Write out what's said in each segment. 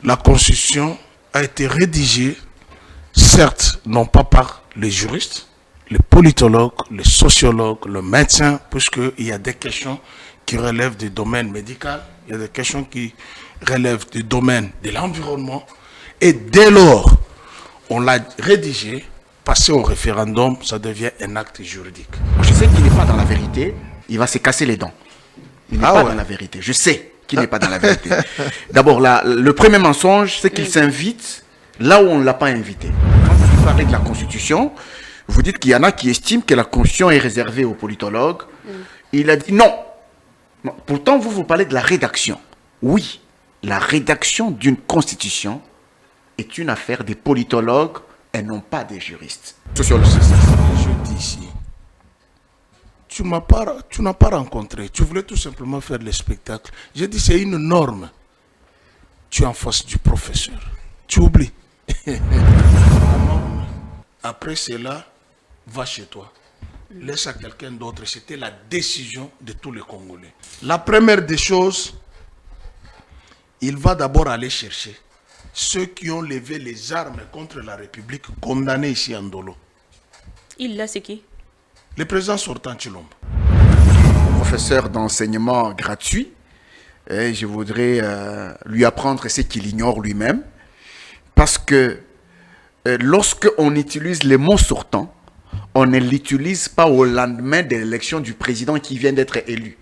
la Constitution a été rédigée, certes, non pas par les juristes, les politologues, les sociologues, le médecin, puisqu'il y a des questions qui relèvent du domaine médical, il y a des questions qui relèvent du domaine de l'environnement, et dès lors, on l'a rédigé, passer au référendum, ça devient un acte juridique. Je sais qu'il n'est pas dans la vérité, il va se casser les dents. Il n'est pas dans la vérité, je sais qu'il n'est pas dans la vérité. D'abord, le premier mensonge, c'est qu'il s'invite là où on ne l'a pas invité. Quand vous parlez de la Constitution, vous dites qu'il y en a qui estiment que la Constitution est réservée aux politologues. Il a dit non. Pourtant, vous parlez de la rédaction. Oui, la rédaction d'une Constitution est une affaire des politologues et non pas des juristes. Sociologues. Je dis ici, tu n'as pas rencontré, tu voulais tout simplement faire le spectacle. J'ai dit c'est une norme. Tu es en face du professeur. Tu oublies. Après cela, va chez toi. Laisse à quelqu'un d'autre. C'était la décision de tous les Congolais. La première des choses, il va d'abord aller chercher ceux qui ont levé les armes contre la République, condamnés ici en Ndolo. Il là, c'est qui? Le président sortant Tshilombo. Professeur d'enseignement gratuit, et je voudrais lui apprendre ce qu'il ignore lui-même, parce que lorsque on utilise les mots sortant, on ne l'utilise pas au lendemain de l'élection du président qui vient d'être élu.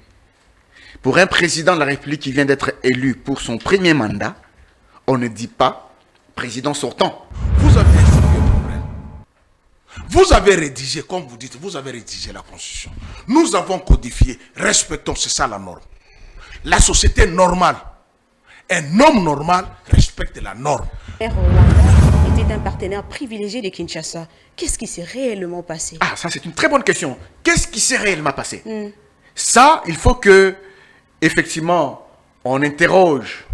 Pour un président de la République qui vient d'être élu pour son premier mandat, on ne dit pas président sortant. Vous avez expliqué le problème. Vous avez rédigé, comme vous dites, vous avez rédigé la Constitution. Nous avons codifié, respectons, c'est ça la norme. La société normale, un homme normal respecte la norme. Rwanda était un partenaire privilégié de Kinshasa. Qu'est-ce qui s'est réellement passé? Ah, ça c'est une très bonne question. Qu'est-ce qui s'est réellement passé? Ça, il faut que, effectivement, on interroge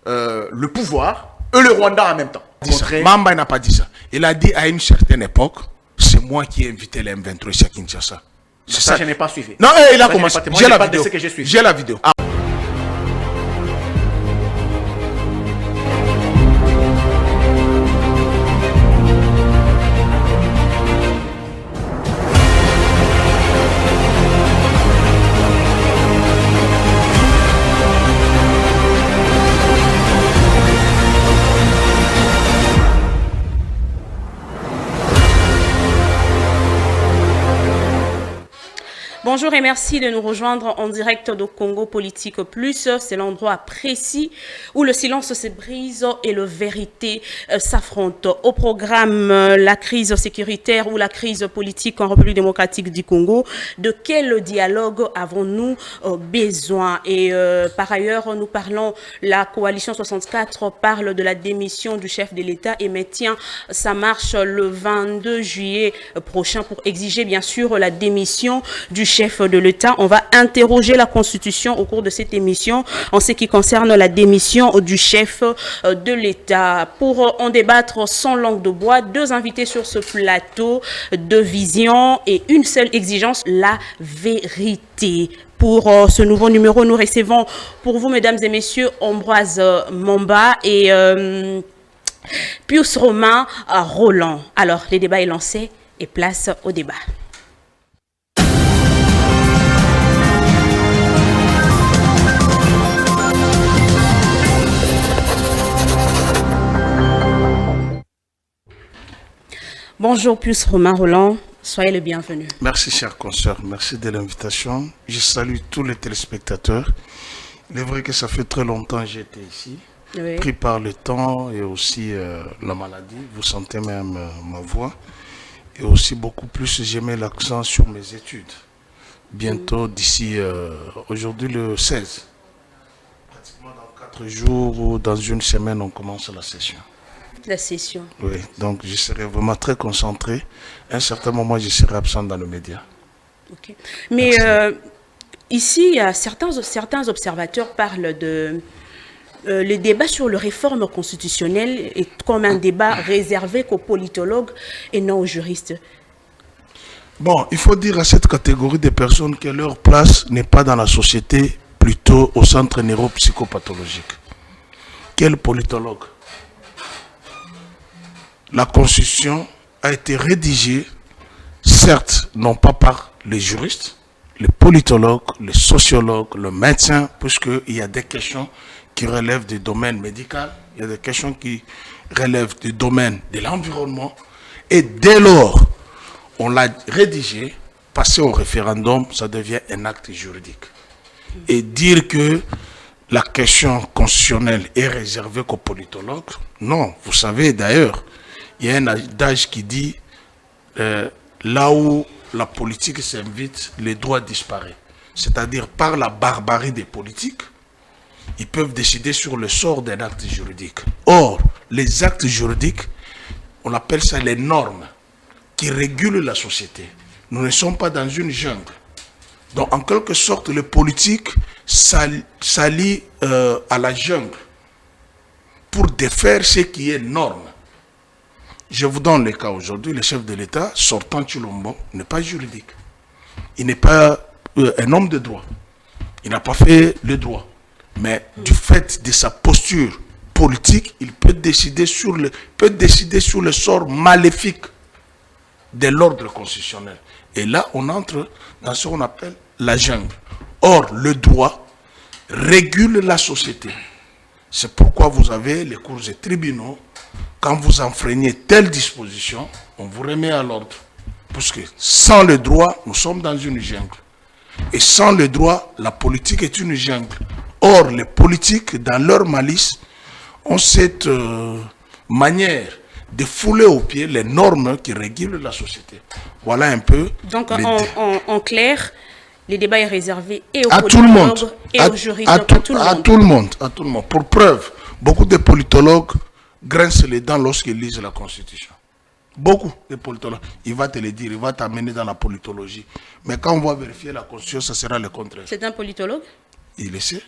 le pouvoir et le Rwanda en même temps. Mamba n'a pas dit ça. Il a dit à une certaine époque, c'est moi qui ai invité les M23 ici à Kinshasa. Ça, je n'ai pas suivi. Non, il a commencé. J'ai la vidéo. J'ai la vidéo. Bonjour et merci de nous rejoindre en direct de Congo Politique Plus. C'est l'endroit précis où le silence se brise et la vérité s'affronte. Au programme, la crise sécuritaire ou la crise politique en République démocratique du Congo. De quel dialogue avons-nous besoin? Et par ailleurs, nous parlons, la coalition 64 parle de la démission du chef de l'État et maintient sa marche le 22 juillet prochain pour exiger bien sûr la démission du chef de l'État. On va interroger la Constitution au cours de cette émission en ce qui concerne la démission du chef de l'État. Pour en débattre sans langue de bois, deux invités sur ce plateau, deux visions et une seule exigence, la vérité. Pour ce nouveau numéro, nous recevons pour vous, mesdames et messieurs, Ambroise Mamba et Pius Romain Roland. Alors, le débat est lancé et place au débat. Bonjour Pius Romain Roland, soyez le bienvenu. Merci chère consoeur, merci de l'invitation. Je salue tous les téléspectateurs. Il est vrai que ça fait très longtemps que j'étais ici, oui, pris par le temps et aussi la maladie. Vous sentez même ma voix. Et aussi beaucoup plus, j'ai mis l'accent sur mes études. Bientôt d'ici, aujourd'hui le 16, pratiquement dans 4 jours ou dans une semaine, on commence la session. La session. Oui, donc je serai vraiment très concentré. À un certain moment, je serai absent dans le média. Okay. Mais ici, certains observateurs parlent de... le débat sur la réforme constitutionnelle est comme un débat réservé qu'aux politologues et non aux juristes. Bon, il faut dire à cette catégorie de personnes que leur place n'est pas dans la société, plutôt au centre neuropsychopathologique. Quel politologue? La Constitution a été rédigée, certes, non pas par les juristes, les politologues, les sociologues, le médecin, puisqu'il y a des questions qui relèvent du domaine médical, il y a des questions qui relèvent du domaine de l'environnement, et dès lors, on l'a rédigé, passer au référendum, ça devient un acte juridique. Et dire que la question constitutionnelle est réservée qu'aux politologues, non. Vous savez d'ailleurs, il y a un adage qui dit là où la politique s'invite, les droits disparaissent. C'est-à-dire par la barbarie des politiques, ils peuvent décider sur le sort d'un acte juridique. Or, les actes juridiques, on appelle ça les normes qui régulent la société. Nous ne sommes pas dans une jungle. Donc, en quelque sorte, le politique s'allie à la jungle pour défaire ce qui est norme. Je vous donne le cas aujourd'hui. Le chef de l'État, sortant Tshilombo, n'est pas juridique. Il n'est pas un homme de droit. Il n'a pas fait le droit. Mais du fait de sa posture politique, il peut décider sur le sort maléfique de l'ordre constitutionnel. Et là, on entre dans ce qu'on appelle la jungle. Or, le droit régule la société. C'est pourquoi vous avez les cours et tribunaux. Quand vous enfreignez telle disposition, on vous remet à l'ordre. Parce que sans le droit, nous sommes dans une jungle. Et sans le droit, la politique est une jungle. Or, les politiques, dans leur malice, ont cette manière de fouler aux pieds les normes qui régulent la société. Voilà un peu. Donc, en clair, le débat est réservé et aux politologues et aux juristes. À tout le monde. Pour preuve, beaucoup de politologues grincent les dents lorsqu'ils lisent la Constitution. Beaucoup de politologues. Il va te le dire, il va t'amener dans la politologie. Mais quand on va vérifier la Constitution, ça sera le contraire. C'est un politologue? Il le sait.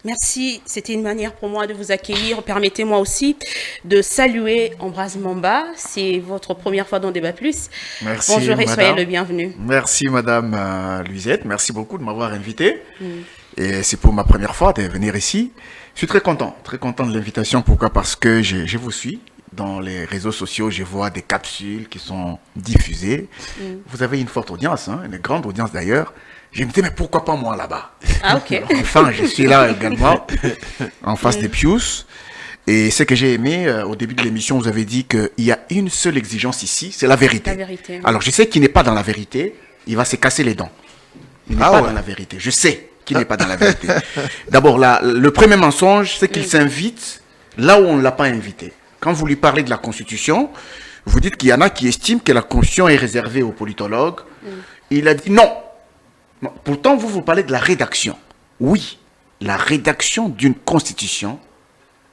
Merci, c'était une manière pour moi de vous accueillir. Permettez-moi aussi de saluer Ambroise Mamba. C'est votre première fois dans Débat Plus. Merci, bonjour et soyez le bienvenu. Merci Madame Luisette, merci beaucoup de m'avoir invité. Et c'est pour ma première fois de venir ici. Je suis très content de l'invitation. Pourquoi? Parce que je vous suis. Dans les réseaux sociaux, je vois des capsules qui sont diffusées. Vous avez une forte audience, hein, une grande audience d'ailleurs. Je me disais, mais pourquoi pas moi là-bas? Ah, ok. Enfin, je suis là également, en face des Pius. Et ce que j'ai aimé, au début de l'émission, vous avez dit qu'il y a une seule exigence ici, c'est la vérité. La vérité. Alors, je sais qu'il n'est pas dans la vérité, il va se casser les dents. Il n'est pas dans la vérité. Je sais qu'il n'est pas dans la vérité. D'abord, le premier mensonge, c'est qu'il s'invite là où on ne l'a pas invité. Quand vous lui parlez de la Constitution, vous dites qu'il y en a qui estiment que la Constitution est réservée aux politologues. Il a dit non. Pourtant, vous parlez de la rédaction. Oui, la rédaction d'une constitution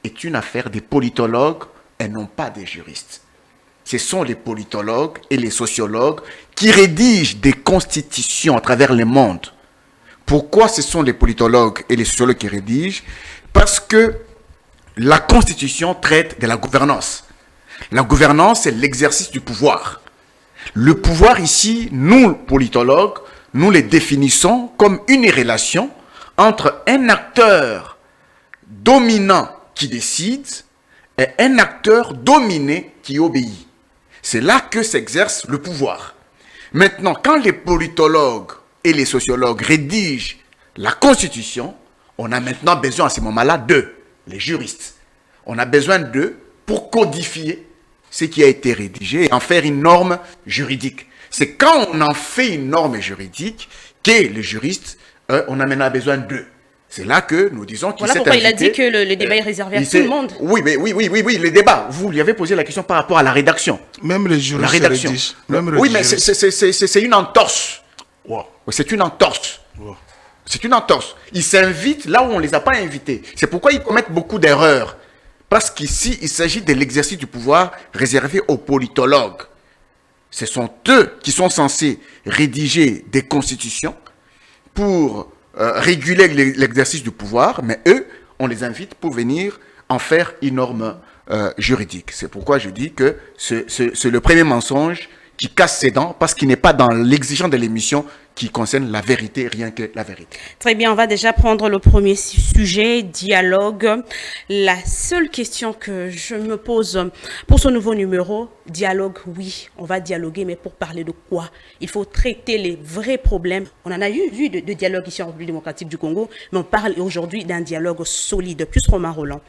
est une affaire des politologues et non pas des juristes. Ce sont les politologues et les sociologues qui rédigent des constitutions à travers le monde. Pourquoi ce sont les politologues et les sociologues qui rédigent? Parce que la constitution traite de la gouvernance. La gouvernance, c'est l'exercice du pouvoir. Le pouvoir ici, nous, politologues, nous les définissons comme une relation entre un acteur dominant qui décide et un acteur dominé qui obéit. C'est là que s'exerce le pouvoir. Maintenant, quand les politologues et les sociologues rédigent la Constitution, on a maintenant besoin à ce moment-là d'eux, les juristes. On a besoin d'eux pour codifier ce qui a été rédigé et en faire une norme juridique. C'est quand on en fait une norme juridique que les juristes, on a maintenant besoin d'eux. C'est là que nous disons qu'il s'est invité. Il a dit que le débat est réservé à tout le monde. Oui, les débats. Vous lui avez posé la question par rapport à la rédaction. Même les juristes. La rédaction. Oui, mais c'est une entorse. Wow. C'est une entorse. Wow. C'est une entorse. Ils s'invitent là où on ne les a pas invités. C'est pourquoi ils commettent beaucoup d'erreurs. Parce qu'ici, il s'agit de l'exercice du pouvoir réservé aux politologues. Ce sont eux qui sont censés rédiger des constitutions pour réguler l'exercice du pouvoir, mais eux, on les invite pour venir en faire une norme juridique. C'est pourquoi je dis que c'est le premier mensonge qui casse ses dents parce qu'il n'est pas dans l'exigence de l'émission qui concerne la vérité, rien que la vérité. Très bien, on va déjà prendre le premier sujet, dialogue. La seule question que je me pose pour ce nouveau numéro, dialogue, oui, on va dialoguer, mais pour parler de quoi? Il faut traiter les vrais problèmes. On en a eu de dialogue ici en République démocratique du Congo, mais on parle aujourd'hui d'un dialogue solide, plus Romain Roland.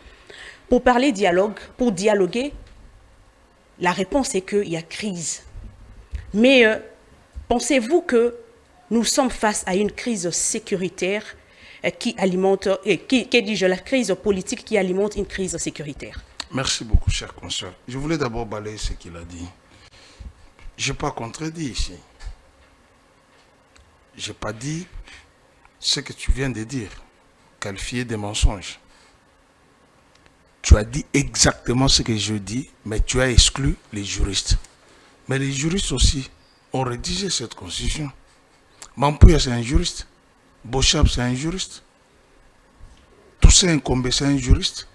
Pour parler dialogue, pour dialoguer, la réponse est qu'il y a crise. Mais pensez-vous que nous sommes face à une crise sécuritaire qui alimente, dis-je, la crise politique qui alimente une crise sécuritaire? Merci beaucoup, cher consoeur. Je voulais d'abord balayer ce qu'il a dit. Je n'ai pas contredit ici. Je n'ai pas dit ce que tu viens de dire, qualifié de mensonge. Tu as dit exactement ce que je dis, mais tu as exclu les juristes. Mais les juristes aussi ont rédigé cette constitution. Mampouya, c'est un juriste. Bochab, c'est un juriste. Toussaint Nkombe, c'est un juriste.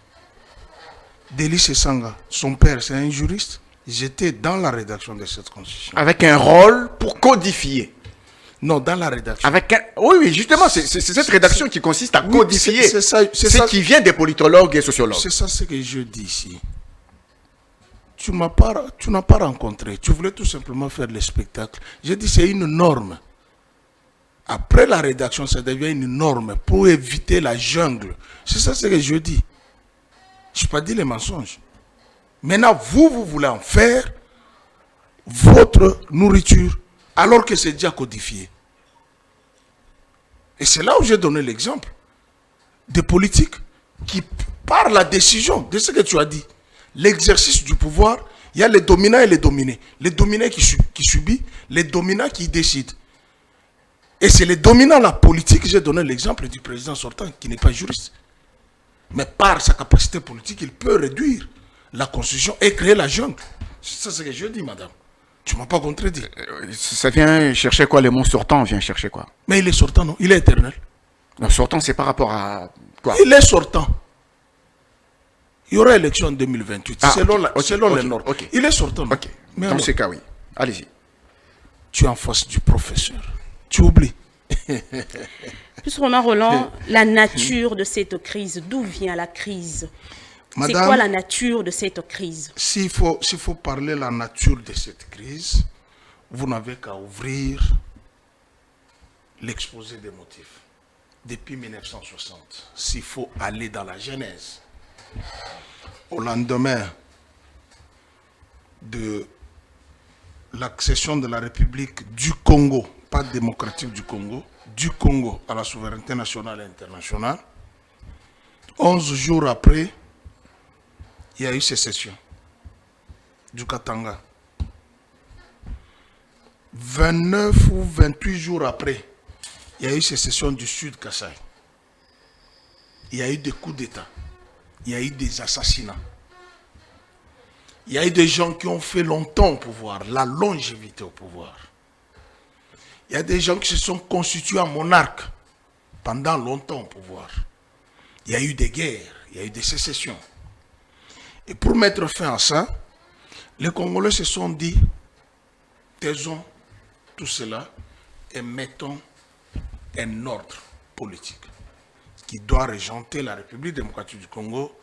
Délice Sanga, son père, c'est un juriste. J'étais dans la rédaction de cette constitution. Avec un rôle pour codifier. Non, dans la rédaction. Oui, justement, c'est cette rédaction qui consiste à codifier ça qui vient des politologues et sociologues. C'est ça ce que je dis ici. Tu n'as pas rencontré. Tu voulais tout simplement faire le spectacle. J'ai dit c'est une norme. Après la rédaction, ça devient une norme pour éviter la jungle. C'est ça ce que je dis. Je n'ai pas dit les mensonges. Maintenant, vous voulez en faire votre nourriture, alors que c'est déjà codifié. Et c'est là où j'ai donné l'exemple des politiques qui, par la décision de ce que tu as dit, l'exercice du pouvoir, il y a les dominants et les dominés. Les dominés qui subissent, les dominants qui décident. Et c'est les dominants, la politique, j'ai donné l'exemple du président sortant, qui n'est pas juriste. Mais par sa capacité politique, il peut réduire la constitution et créer la jungle. C'est ça ce que je dis, madame. Tu ne m'as pas contredit. Ça vient chercher quoi? Le mot sortant vient chercher quoi? Mais il est sortant, non? Il est éternel. Non, sortant, c'est par rapport à quoi? Il est sortant. Il y aura élection en 2028, selon les normes. Okay. Il est sortant. Non? Okay. Mais dans ce cas, oui. Allez-y. Tu es en face du professeur. Tu oublies. Plus Romain Roland, la nature de cette crise, d'où vient la crise? C'est quoi la nature de cette crise? S'il faut parler de la nature de cette crise, vous n'avez qu'à ouvrir l'exposé des motifs. Depuis 1960, s'il faut aller dans la genèse, au lendemain de l'accession de la République du Congo, pas démocratique du Congo à la souveraineté nationale et internationale, 11 jours après, il y a eu sécession du Katanga. 29 ou 28 jours après, il y a eu sécession du Sud Kasaï. Il y a eu des coups d'État. Il y a eu des assassinats. Il y a eu des gens qui ont fait longtemps au pouvoir, la longévité au pouvoir. Il y a des gens qui se sont constitués en monarques pendant longtemps au pouvoir. Il y a eu des guerres, il y a eu des sécessions. Et pour mettre fin à ça, les Congolais se sont dit, taisons tout cela et mettons un ordre politique qui doit régenter la République démocratique du Congo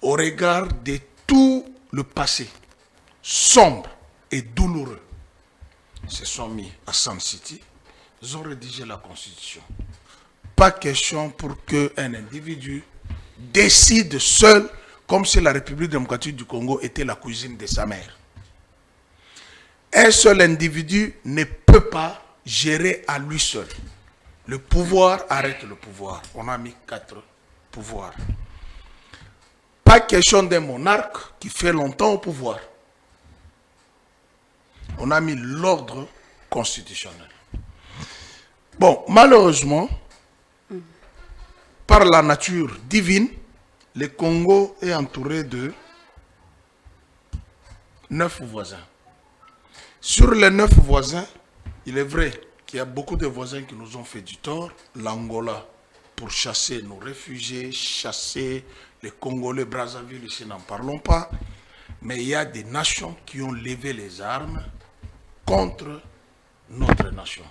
au regard de tout le passé sombre et douloureux. Ils se sont mis à Sun City, ils ont rédigé la Constitution. Pas question pour qu'un individu décide seul, comme si la République démocratique du Congo était la cuisine de sa mère. Un seul individu ne peut pas gérer à lui seul. Le pouvoir arrête le pouvoir. On a mis 4 pouvoirs. Pas question d'un monarque qui fait longtemps au pouvoir. On a mis l'ordre constitutionnel. Bon, malheureusement, par la nature divine, le Congo est entouré de 9 voisins. Sur les 9 voisins, il est vrai qu'il y a beaucoup de voisins qui nous ont fait du tort. L'Angola, pour chasser nos réfugiés, chasser les Congolais, Brazzaville, ici n'en parlons pas. Mais il y a des nations qui ont levé les armes contre notre nation.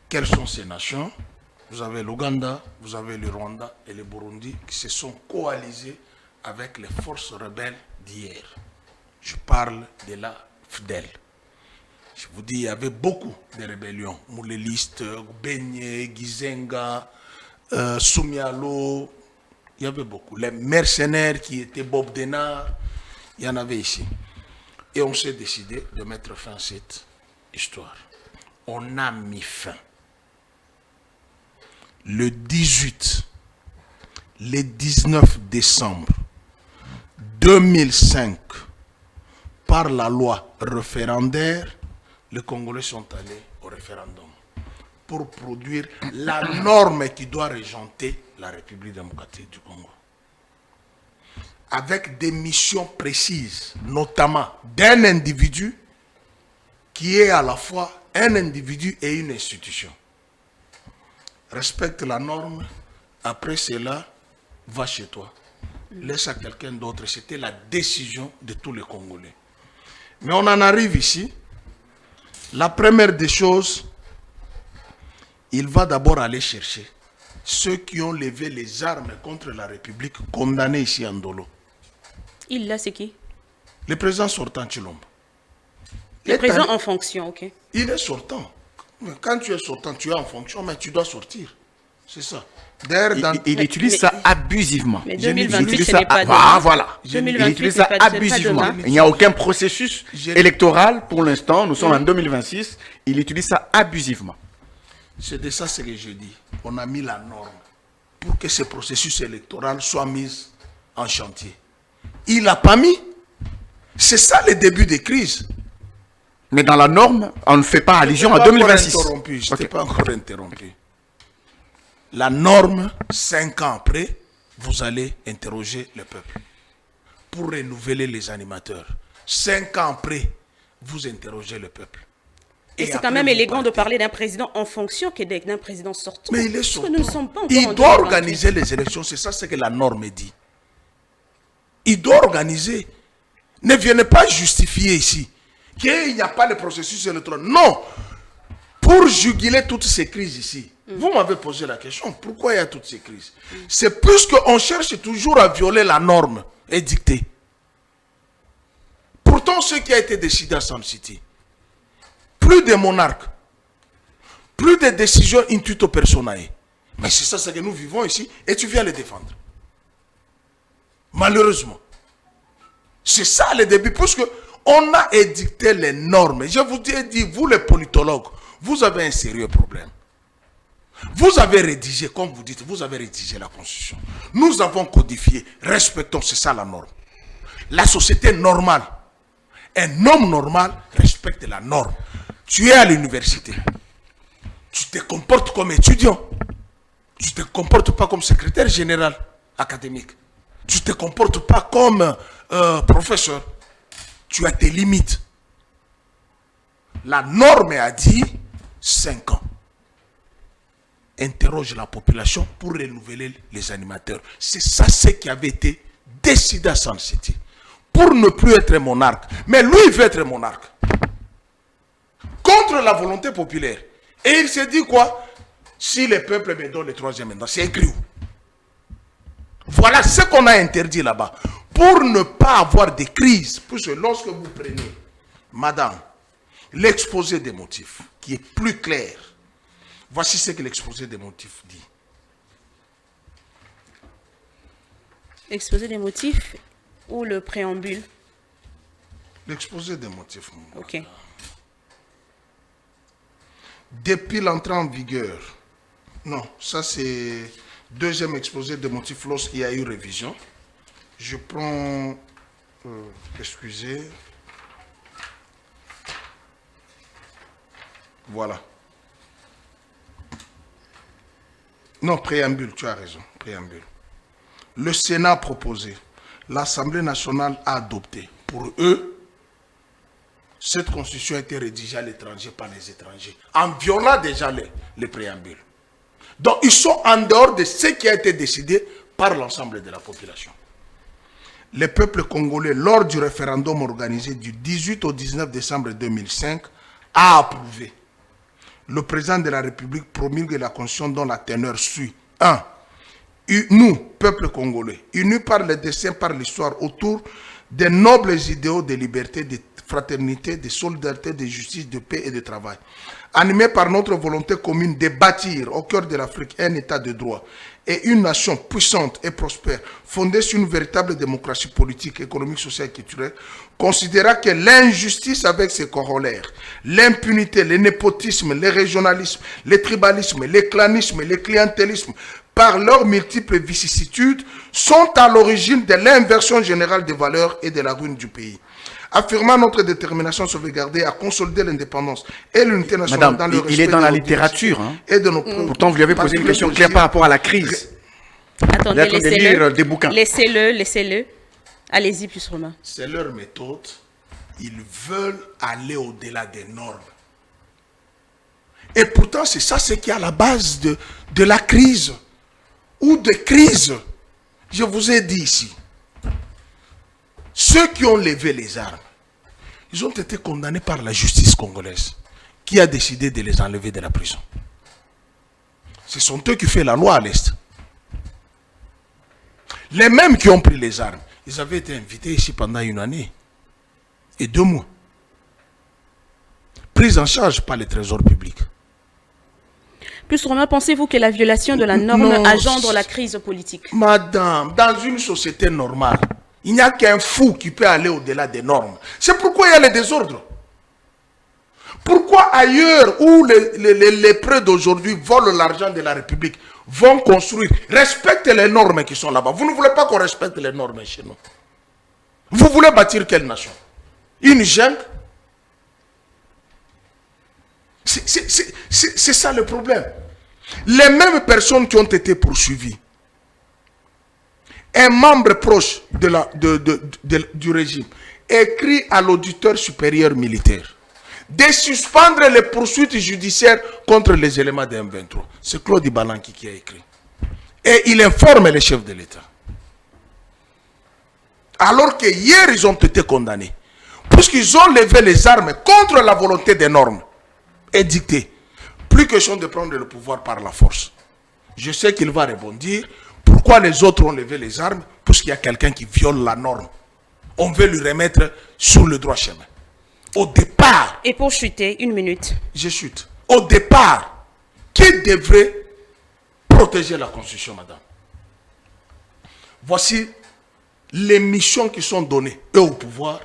Quelles sont ces nations? Vous avez l'Ouganda, vous avez le Rwanda et le Burundi qui se sont coalisés avec les forces rebelles d'hier. Je parle de la FDL. Je vous dis, il y avait beaucoup de rébellions. Mouléliste, Beigné, Gizenga, Soumialo, il y avait beaucoup. Les mercenaires qui étaient Bob Denard, il y en avait ici. Et on s'est décidé de mettre fin à cette histoire. On a mis fin. Le 18, le 19 décembre 2005, par la loi référendaire, les Congolais sont allés au référendum pour produire la norme qui doit régenter la République démocratique du Congo. Avec des missions précises, notamment d'un individu qui est à la fois un individu et une institution. Respecte la norme, après cela, va chez toi. Laisse à quelqu'un d'autre. C'était la décision de tous les Congolais. Mais on en arrive ici. La première des choses, il va d'abord aller chercher ceux qui ont levé les armes contre la République, condamnés ici en Ndolo. Il là, c'est qui? Le président sortant Tshilombo. Le président en fonction, ok. Il est sortant. Quand tu es sortant, tu es en fonction, mais tu dois sortir. C'est ça. Il utilise ça abusivement. Mais 2028, ce n'est pas demain. Ah, voilà. Il utilise ça abusivement. Il n'y a aucun processus électoral pour l'instant. Nous sommes en 2026. Il utilise ça abusivement. C'est de ça ce que je dis. On a mis la norme pour que ce processus électoral soit mis en chantier. Il n'a pas mis. C'est ça le début des crises. Mais dans la norme, on ne fait pas allusion à 2026. Je t'ai pas encore interrompu. La norme, 5 ans après, vous allez interroger le peuple pour renouveler les animateurs. 5 ans après, vous interrogez le peuple. Et c'est quand même élégant de parler d'un président en fonction que d'un président sortant. Mais il est sortant. Nous ne sommes pas encore il doit organiser les élections, c'est ça ce que la norme dit. Il doit organiser. Ne venez pas justifier ici qu'il n'y a pas de processus électoral. Non. Pour juguler toutes ces crises ici, vous m'avez posé la question, pourquoi il y a toutes ces crises? C'est plus qu'on cherche toujours à violer la norme édictée. Pourtant, ce qui a été décidé à Sun City, plus de monarques, plus de décisions in tuto personae. Mais c'est ça ce que nous vivons ici, et tu viens les défendre. Malheureusement. C'est ça le début, puisque on a édicté les normes. Je vous ai dit, vous les politologues, vous avez un sérieux problème. Vous avez rédigé, comme vous dites, vous avez rédigé la Constitution. Nous avons codifié, respectons, c'est ça la norme. La société normale, un homme normal respecte la norme. Tu es à l'université, tu te comportes comme étudiant, tu ne te comportes pas comme secrétaire général académique, tu ne te comportes pas comme professeur, tu as tes limites. La norme a dit 5 ans. Interroge la population pour renouveler les animateurs. C'est ça ce qui avait été décidé à Sun City. Pour ne plus être monarque. Mais lui, il veut être monarque. Contre la volonté populaire. Et il s'est dit quoi? Si le peuple me donne le 3e mandat, c'est écrit où? Voilà ce qu'on a interdit là-bas. Pour ne pas avoir de crise. Puisque lorsque vous prenez, madame, l'exposé des motifs, qui est plus clair, voici ce que l'exposé des motifs dit. L'exposé des motifs ou le préambule? L'exposé des motifs. Ok. Depuis l'entrée en vigueur, non, ça c'est deuxième exposé des motifs lorsqu'il y a eu révision. Je prends, excusez, voilà. Non, préambule, tu as raison, préambule. Le Sénat a proposé, l'Assemblée nationale a adopté. Pour eux, cette constitution a été rédigée à l'étranger par les étrangers, en violant déjà les préambules. Donc, ils sont en dehors de ce qui a été décidé par l'ensemble de la population. le peuple congolais, lors du référendum organisé du 18 au 19 décembre 2005, a approuvé. Le président de la République promulgue la Constitution dont la teneur suit. 1. Nous, peuple congolais, unis par le destin, par l'histoire, autour des nobles idéaux de liberté, de fraternité, de solidarité, de justice, de paix et de travail. Animés par notre volonté commune de bâtir au cœur de l'Afrique un état de droit et une nation puissante et prospère, fondée sur une véritable démocratie politique, économique, sociale et culturelle, considéra que l'injustice avec ses corollaires, l'impunité, le népotisme, le régionalisme, le tribalisme, le clanisme, le clientélisme, par leurs multiples vicissitudes, sont à l'origine de l'inversion générale des valeurs et de la ruine du pays. Affirmant notre détermination à sauvegarder, à consolider l'indépendance et l'unité nationale dans le respect il est dans la littérature. Hein. Et de nos Pourtant, vous lui avez posé une question claire par rapport à la crise. Attendez, laissez-le. Des bouquins. Laissez-le. Allez-y, plus Romain. C'est leur méthode. Ils veulent aller au-delà des normes. Et pourtant, c'est ça ce qui est à la base de la crise. Ou des crises. Je vous ai dit ici. Ceux qui ont levé les armes, ils ont été condamnés par la justice congolaise, qui a décidé de les enlever de la prison. Ce sont eux qui font la loi à l'Est. Les mêmes qui ont pris les armes, ils avaient été invités ici pendant 1 année et 2 mois. Pris en charge par le trésor public. Plus Romain, pensez-vous que la violation de la norme engendre la crise politique? Madame, dans une société normale, il n'y a qu'un fou qui peut aller au-delà des normes. C'est pourquoi il y a le désordre. Pourquoi ailleurs où les lépreux d'aujourd'hui volent l'argent de la République, vont construire, respectent les normes qui sont là-bas. Vous ne voulez pas qu'on respecte les normes chez nous. Vous voulez bâtir quelle nation? Une jungle? C'est ça le problème. Les mêmes personnes qui ont été poursuivies, un membre proche du régime écrit à l'auditeur supérieur militaire de suspendre les poursuites judiciaires contre les éléments de M23. C'est Claude Ibalanki qui a écrit. Et il informe les chefs de l'État. Alors que hier, ils ont été condamnés. Puisqu'ils ont levé les armes contre la volonté des normes édictées. Plus question de prendre le pouvoir par la force. Je sais qu'il va rebondir. Pourquoi les autres ont levé les armes? Parce qu'il y a quelqu'un qui viole la norme. On veut lui remettre sur le droit chemin. Au départ... Et pour chuter, 1 minute. Je chute. Au départ, qui devrait protéger la Constitution, madame? Voici les missions qui sont données, eux au pouvoir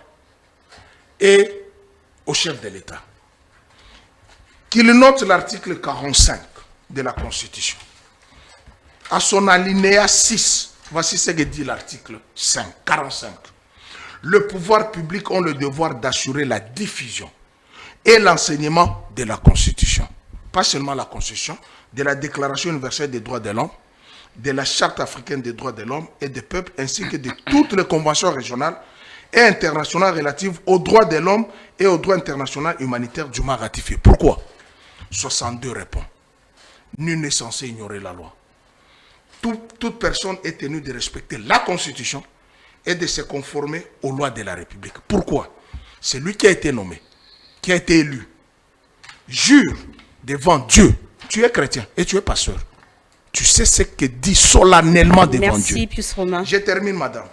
et au chef de l'État. Qu'il note l'article 45 de la Constitution. À son alinéa 6, voici ce que dit l'article 45. Le pouvoir public a le devoir d'assurer la diffusion et l'enseignement de la Constitution. Pas seulement la Constitution, de la Déclaration universelle des droits de l'homme, de la Charte africaine des droits de l'homme et des peuples, ainsi que de toutes les conventions régionales et internationales relatives aux droits de l'homme et aux droits internationaux humanitaires dûment ratifiés. Pourquoi? 62 répond. Nul n'est censé ignorer la loi. Toute personne est tenue de respecter la Constitution et de se conformer aux lois de la République. Pourquoi? C'est lui qui a été nommé, qui a été élu. Jure devant Dieu. Tu es chrétien et tu es pasteur. Tu sais ce que dit solennellement devant Dieu. Merci, Pius Romain. Je termine, madame.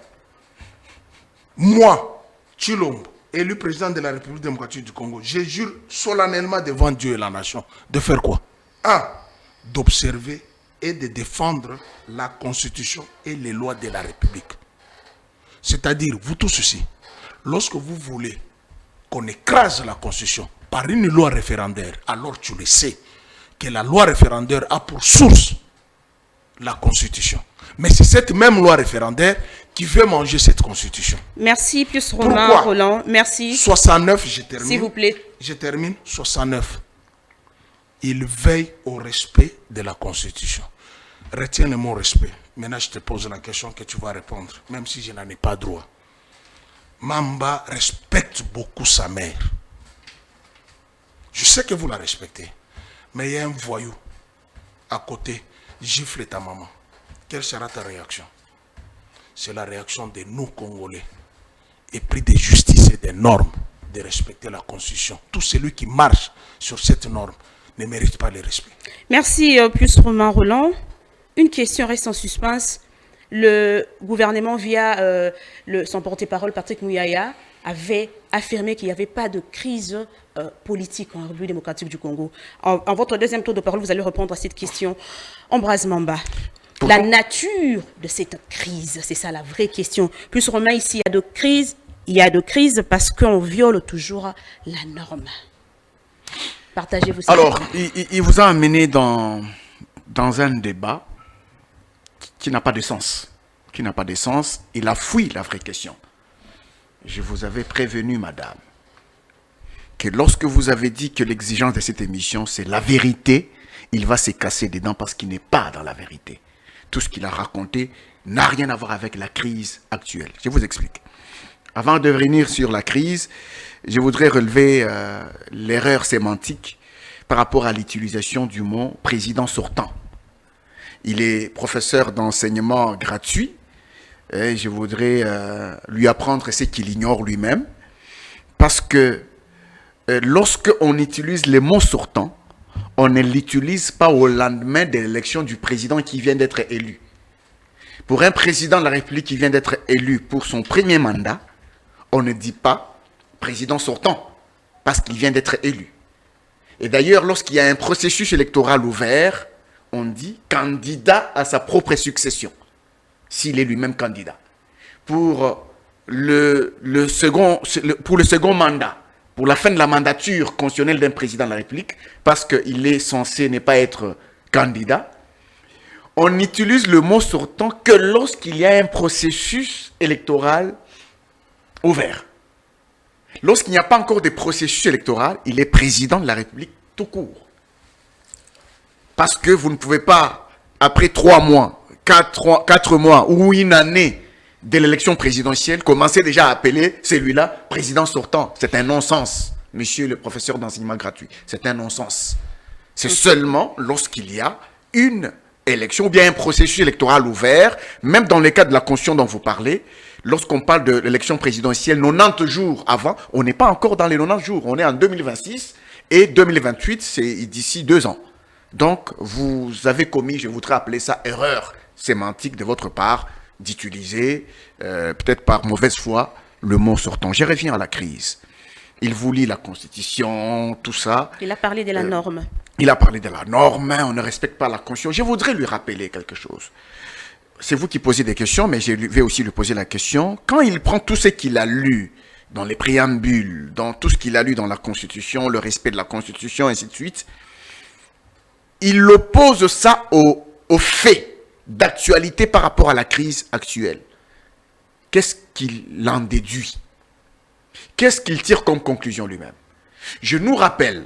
Moi, Tshilombo, élu président de la République démocratique du Congo, je jure solennellement devant Dieu et la nation de faire quoi? 1. D'observer et de défendre la Constitution et les lois de la République. C'est-à-dire, vous tous ici, lorsque vous voulez qu'on écrase la Constitution par une loi référendaire, alors tu le sais que la loi référendaire a pour source la Constitution. Mais c'est cette même loi référendaire qui veut manger cette Constitution. Merci, Pius Romain, Roland. Merci. 69, je termine. S'il vous plaît. Je termine. 69. Il veille au respect de la Constitution. Retiens le mot respect. Maintenant, je te pose la question que tu vas répondre, même si je n'en ai pas droit. Mamba respecte beaucoup sa mère. Je sais que vous la respectez, mais il y a un voyou à côté, gifle ta maman. Quelle sera ta réaction? c'est la réaction de nous, Congolais. Et pris de justice et des normes, de respecter la Constitution. Tout celui qui marche sur cette norme ne mérite pas le respect. Merci plus Romain Roland. Une question reste en suspens. Le gouvernement, via son porte-parole Patrick Mouyaya, avait affirmé qu'il n'y avait pas de crise politique en République démocratique du Congo. En votre deuxième tour de parole, vous allez répondre à cette question. Ambroise Mamba, la nature de cette crise, c'est ça la vraie question. Plus Romain, ici, il y a de crise parce qu'on viole toujours la norme. Partagez-vous ça. Alors, il vous a amené dans un débat qui n'a pas de sens. Qui n'a pas de sens. Il a fui la vraie question. Je vous avais prévenu, madame, que lorsque vous avez dit que l'exigence de cette émission, c'est la vérité, il va se casser des dents parce qu'il n'est pas dans la vérité. Tout ce qu'il a raconté n'a rien à voir avec la crise actuelle. Je vous explique. Avant de revenir sur la crise, je voudrais relever l'erreur sémantique par rapport à l'utilisation du mot « président sortant ». Il est professeur d'enseignement gratuit et je voudrais lui apprendre ce qu'il ignore lui-même parce que lorsque on utilise le mot « sortant », on ne l'utilise pas au lendemain de l'élection du président qui vient d'être élu. Pour un président de la République qui vient d'être élu pour son premier mandat, on ne dit pas président sortant parce qu'il vient d'être élu. Et d'ailleurs, lorsqu'il y a un processus électoral ouvert, on dit candidat à sa propre succession, s'il est lui-même candidat. Pour le second mandat, pour la fin de la mandature constitutionnelle d'un président de la République, parce qu'il est censé ne pas être candidat, on n'utilise le mot sortant que lorsqu'il y a un processus électoral ouvert. Lorsqu'il n'y a pas encore de processus électoral, il est président de la République tout court. Parce que vous ne pouvez pas, après 3 mois, 4 mois ou une année de l'élection présidentielle, commencer déjà à appeler celui-là président sortant. C'est un non-sens, monsieur le professeur d'enseignement gratuit. C'est un non-sens. C'est seulement lorsqu'il y a une élection ou bien un processus électoral ouvert, même dans le cas de la Constitution dont vous parlez, lorsqu'on parle de l'élection présidentielle 90 jours avant, on n'est pas encore dans les 90 jours. On est en 2026 et 2028, c'est d'ici 2 ans. Donc, vous avez commis, je voudrais appeler ça erreur sémantique de votre part, d'utiliser, peut-être par mauvaise foi, le mot sortant. Je reviens à la crise. Il vous lit la Constitution, tout ça. Il a parlé de la norme. Il a parlé de la norme, on ne respecte pas la Constitution. Je voudrais lui rappeler quelque chose. C'est vous qui posez des questions, mais je vais aussi lui poser la question. Quand il prend tout ce qu'il a lu dans les préambules, dans tout ce qu'il a lu dans la Constitution, le respect de la Constitution, ainsi de suite, il oppose ça au fait d'actualité par rapport à la crise actuelle. Qu'est-ce qu'il en déduit? Qu'est-ce qu'il tire comme conclusion lui-même? Je nous rappelle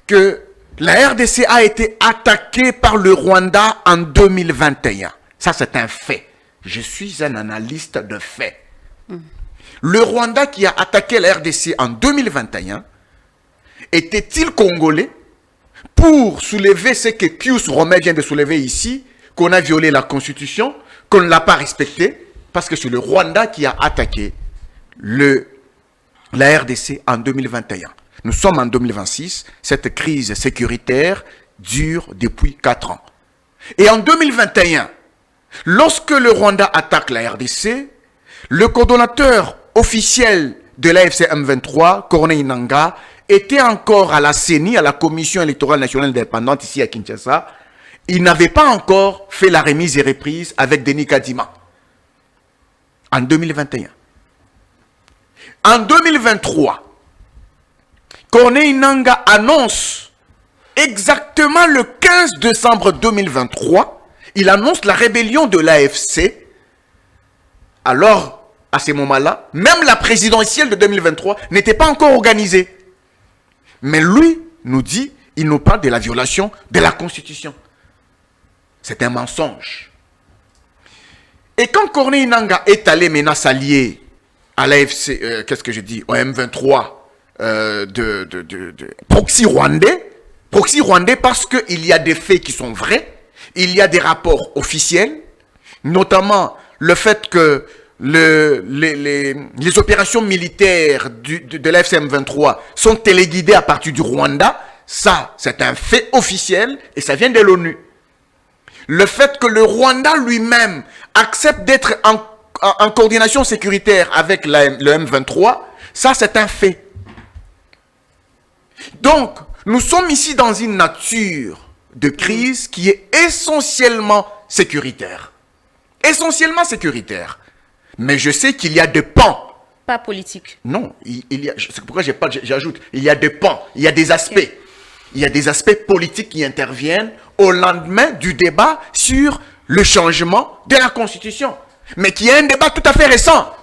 que la RDC a été attaquée par le Rwanda en 2021. Ça, c'est un fait. Je suis un analyste de faits. Le Rwanda qui a attaqué la RDC en 2021, était-il congolais pour soulever ce que Pius Romain vient de soulever ici, qu'on a violé la Constitution, qu'on ne l'a pas respecté, parce que c'est le Rwanda qui a attaqué la RDC en 2021. Nous sommes en 2026, cette crise sécuritaire dure depuis 4 ans. Et en 2021, lorsque le Rwanda attaque la RDC, le coordonnateur officiel de l'AFC M23, Corneille Nangaa, était encore à la CENI, à la Commission électorale nationale indépendante ici à Kinshasa. Il n'avait pas encore fait la remise et reprise avec Denis Kadima en 2021. En 2023, Corneille Nangaa annonce exactement le 15 décembre 2023, il annonce la rébellion de l'AFC. Alors, à ce moment-là, même la présidentielle de 2023 n'était pas encore organisée. Mais lui nous dit, il nous parle de la violation de la Constitution. C'est un mensonge. Et quand Corneille Nangaa est allé maintenant s'allier à l'AFC, qu'est-ce que je dis, au M23, proxy rwandais parce qu'il y a des faits qui sont vrais, il y a des rapports officiels, notamment le fait que les opérations militaires de la FCM 23 sont téléguidées à partir du Rwanda, ça, c'est un fait officiel et ça vient de l'ONU. Le fait que le Rwanda lui-même accepte d'être en coordination sécuritaire avec le M23, ça, c'est un fait. Donc, nous sommes ici dans une nature de crise qui est essentiellement sécuritaire. Essentiellement sécuritaire. Mais je sais qu'il y a des pans. Pas politique. Non, c'est pourquoi j'ajoute, il y a des pans, il y a des aspects. Okay. Il y a des aspects politiques qui interviennent au lendemain du débat sur le changement de la Constitution. Mais qui est un débat tout à fait récent.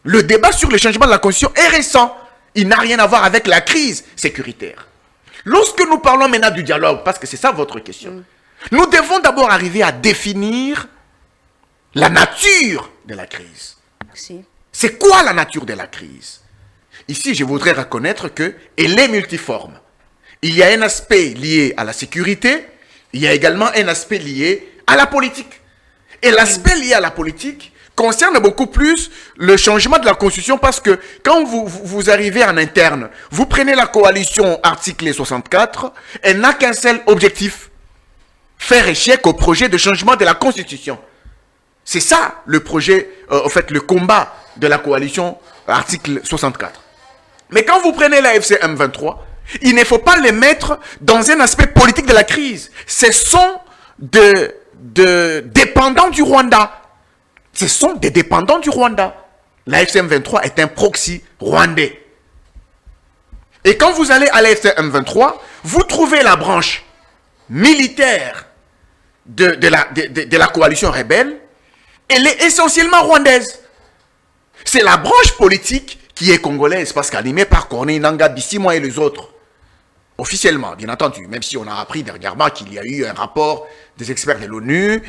Le débat sur le changement de la Constitution est récent. Il n'a rien à voir avec la crise sécuritaire. Lorsque nous parlons maintenant du dialogue, parce que c'est ça votre question, nous devons d'abord arriver à définir la nature de la crise. Merci. C'est quoi la nature de la crise? Ici, je voudrais reconnaître qu'elle est multiforme. Il y a un aspect lié à la sécurité, il y a également un aspect lié à la politique. Et l'aspect lié à la politique concerne beaucoup plus le changement de la Constitution parce que quand vous arrivez en interne, vous prenez la coalition article 64, elle n'a qu'un seul objectif, faire échec au projet de changement de la Constitution. C'est ça le projet, en fait, le combat de la coalition article 64. Mais quand vous prenez la FCM 23, il ne faut pas les mettre dans un aspect politique de la crise. Ce sont des dépendants du Rwanda. Ce sont des dépendants du Rwanda. La FCM 23 est un proxy rwandais. Et quand vous allez à la FCM 23, vous trouvez la branche militaire de la coalition rebelle. Elle est essentiellement rwandaise. C'est la branche politique qui est congolaise parce qu'animée par Corneille Nangaa, Bisimwa et les autres. Officiellement, bien entendu, même si on a appris dernièrement qu'il y a eu un rapport des experts de l'ONU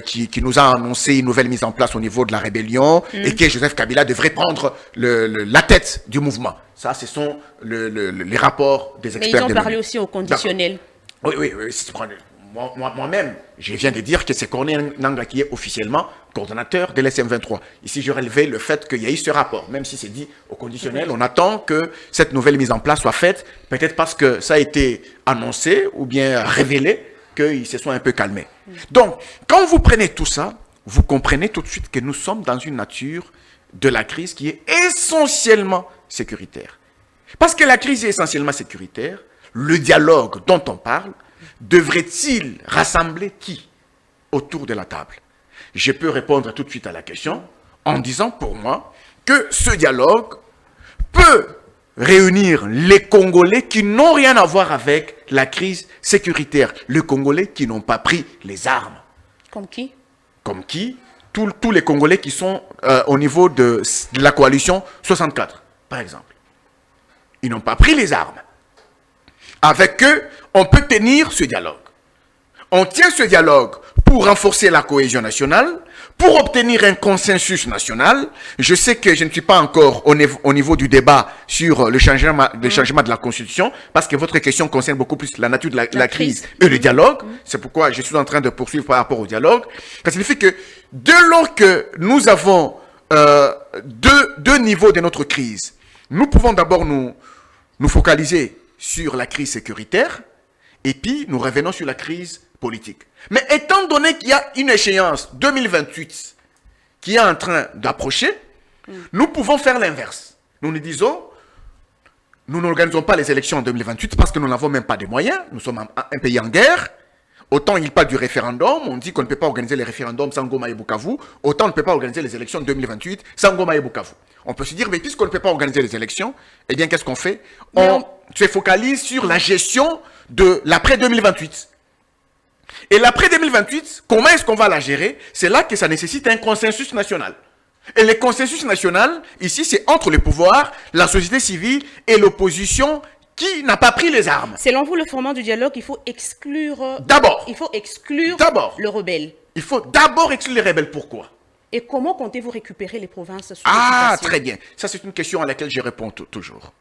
qui nous a annoncé une nouvelle mise en place au niveau de la rébellion et que Joseph Kabila devrait prendre la tête du mouvement. Ça, ce sont les rapports des experts de l'ONU. Mais ils ont parlé aussi au conditionnel. Oui. Moi-même, je viens de dire que c'est Corneille Nangaa qui est officiellement coordonnateur de l'SM23. Ici, je relevais le fait qu'il y a eu ce rapport, même si c'est dit au conditionnel. On attend que cette nouvelle mise en place soit faite, peut-être parce que ça a été annoncé ou bien révélé, qu'ils se sont un peu calmés. Donc, quand vous prenez tout ça, vous comprenez tout de suite que nous sommes dans une nature de la crise qui est essentiellement sécuritaire. Parce que la crise est essentiellement sécuritaire, le dialogue dont on parle, devrait-il rassembler qui autour de la table? Je peux répondre tout de suite à la question en disant pour moi que ce dialogue peut réunir les Congolais qui n'ont rien à voir avec la crise sécuritaire. Les Congolais qui n'ont pas pris les armes. Comme qui? Comme qui? Tous les Congolais qui sont au niveau de la coalition 64, par exemple. Ils n'ont pas pris les armes. Avec eux, on peut tenir ce dialogue. On tient ce dialogue pour renforcer la cohésion nationale, pour obtenir un consensus national. Je sais que je ne suis pas encore au niveau du débat sur le changement de la Constitution, parce que votre question concerne beaucoup plus la nature de la crise et le dialogue. C'est pourquoi je suis en train de poursuivre par rapport au dialogue. Ça signifie que dès lors que nous avons deux niveaux de notre crise, nous pouvons d'abord nous focaliser sur la crise sécuritaire, et puis nous revenons sur la crise politique. Mais étant donné qu'il y a une échéance 2028 qui est en train d'approcher, nous pouvons faire l'inverse. Nous nous disons, nous n'organisons pas les élections en 2028 parce que nous n'avons même pas de moyens, nous sommes un pays en guerre. Autant il parle du référendum, on dit qu'on ne peut pas organiser les référendums sans Goma et Bukavu, autant on ne peut pas organiser les élections de 2028 sans Goma et Bukavu. On peut se dire, mais puisqu'on ne peut pas organiser les élections, eh bien qu'est-ce qu'on fait? On se focalise sur la gestion de l'après-2028. Et l'après-2028, comment est-ce qu'on va la gérer? C'est là que ça nécessite un consensus national. Et le consensus national, ici, c'est entre le pouvoir, la société civile et l'opposition qui n'a pas pris les armes. Selon vous, le format du dialogue, il faut exclure... D'abord. Il faut exclure le rebelle. Il faut d'abord exclure les rebelles. Pourquoi? Et comment comptez-vous récupérer les provinces sous occupation? Très bien. Ça, c'est une question à laquelle je réponds toujours.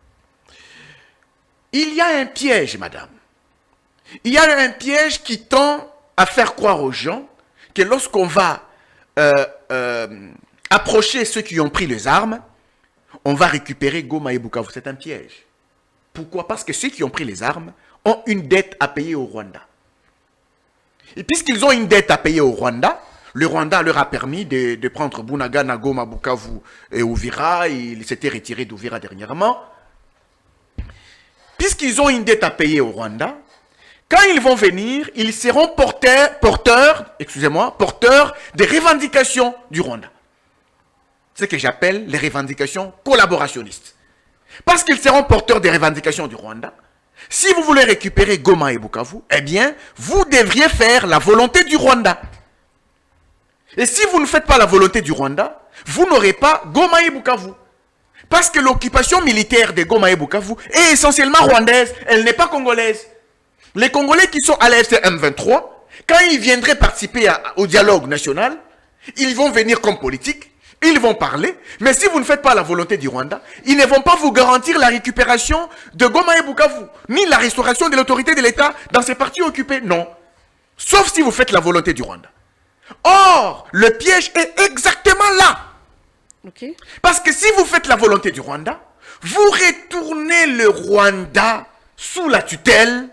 Il y a un piège, madame. Il y a un piège qui tend à faire croire aux gens que lorsqu'on va approcher ceux qui ont pris les armes, on va récupérer Goma et Bukavu. C'est un piège. Pourquoi? Parce que ceux qui ont pris les armes ont une dette à payer au Rwanda. Et puisqu'ils ont une dette à payer au Rwanda, le Rwanda leur a permis de prendre Bunagana, Goma, Bukavu et Uvira. Il s'était retiré d'Uvira dernièrement. Puisqu'ils ont une dette à payer au Rwanda, quand ils vont venir, ils seront porteurs des revendications du Rwanda. Ce que j'appelle les revendications collaborationnistes. Parce qu'ils seront porteurs des revendications du Rwanda, si vous voulez récupérer Goma et Bukavu, eh bien, vous devriez faire la volonté du Rwanda. Et si vous ne faites pas la volonté du Rwanda, vous n'aurez pas Goma et Bukavu. Parce que l'occupation militaire de Goma et Bukavu est essentiellement rwandaise, elle n'est pas congolaise. Les Congolais qui sont à la M23, quand ils viendraient participer au dialogue national, ils vont venir comme politiques, ils vont parler, mais si vous ne faites pas la volonté du Rwanda, ils ne vont pas vous garantir la récupération de Goma et Bukavu, ni la restauration de l'autorité de l'État dans ces parties occupées, non. Sauf si vous faites la volonté du Rwanda. Or, le piège est exactement là. Okay. Parce que si vous faites la volonté du Rwanda, vous retournez le Rwanda sous la tutelle.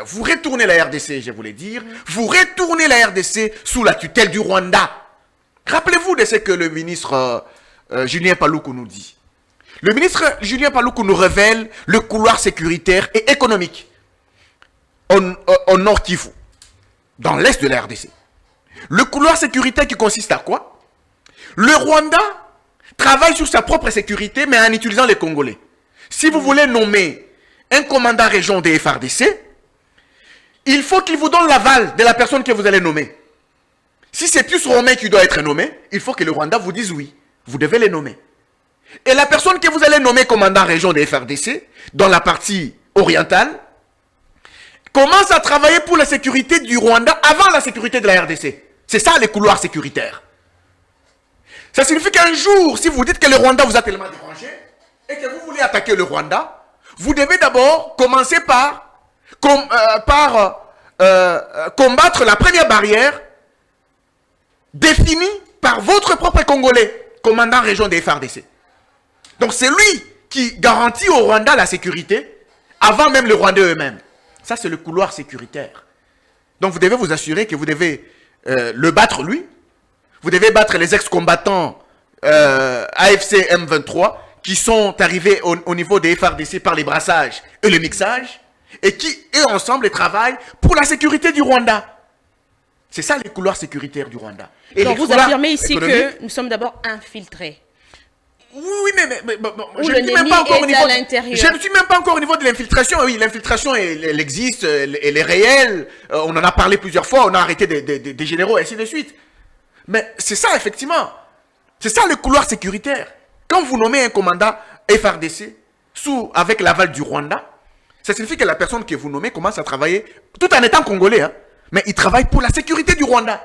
Vous retournez la RDC, je voulais dire. Vous retournez la RDC sous la tutelle du Rwanda. Rappelez-vous de ce que le ministre Julien Paluku nous dit. Le ministre Julien Paluku nous révèle le couloir sécuritaire et économique au Nord Kivu, dans l'est de la RDC. Le couloir sécuritaire qui consiste à quoi? Le Rwanda travaille sur sa propre sécurité, mais en utilisant les Congolais. Si vous voulez nommer un commandant région des FARDC, il faut qu'il vous donne l'aval de la personne que vous allez nommer. Si c'est plus Romain qui doit être nommé, il faut que le Rwanda vous dise oui. Vous devez les nommer. Et la personne que vous allez nommer commandant région des FARDC, dans la partie orientale, commence à travailler pour la sécurité du Rwanda avant la sécurité de la RDC. C'est ça les couloirs sécuritaires. Ça signifie qu'un jour, si vous dites que le Rwanda vous a tellement dérangé et que vous voulez attaquer le Rwanda, vous devez d'abord commencer par combattre la première barrière définie par votre propre Congolais, commandant région des FARDC. Donc c'est lui qui garantit au Rwanda la sécurité avant même le Rwanda eux-mêmes. Ça, c'est le couloir sécuritaire. Donc vous devez vous assurer que vous devez le battre lui. Vous devez battre les ex-combattants AFC M23 qui sont arrivés au niveau des FARDC par les brassages et le mixage et qui, eux, ensemble, travaillent pour la sécurité du Rwanda. C'est ça les couloirs sécuritaires du Rwanda. Et donc vous affirmez ici que nous sommes d'abord infiltrés. Oui, mais je ne suis même pas encore au niveau. Je ne suis même pas encore au niveau de l'infiltration. Oui, l'infiltration, elle existe, elle est réelle. On en a parlé plusieurs fois. On a arrêté des généraux et ainsi de suite. Mais c'est ça, effectivement. C'est ça le couloir sécuritaire. Quand vous nommez un commandant FARDC avec l'aval du Rwanda, ça signifie que la personne que vous nommez commence à travailler, tout en étant congolais, hein, mais il travaille pour la sécurité du Rwanda.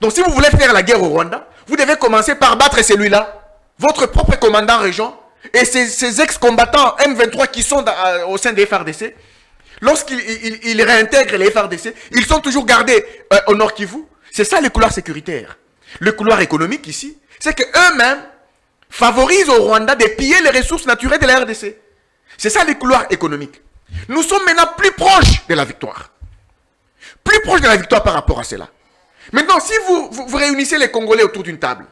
Donc si vous voulez faire la guerre au Rwanda, vous devez commencer par battre celui-là, votre propre commandant région, et ces ex-combattants M23 qui sont au sein des FARDC, lorsqu'ils réintègrent les FARDC, ils sont toujours gardés au Nord Kivu. C'est ça le couloir sécuritaire. Le couloir économique ici, c'est qu'eux-mêmes favorisent au Rwanda de piller les ressources naturelles de la RDC. C'est ça le couloir économique. Nous sommes maintenant plus proches de la victoire. Plus proches de la victoire par rapport à cela. Maintenant, si vous réunissez les Congolais autour d'une table,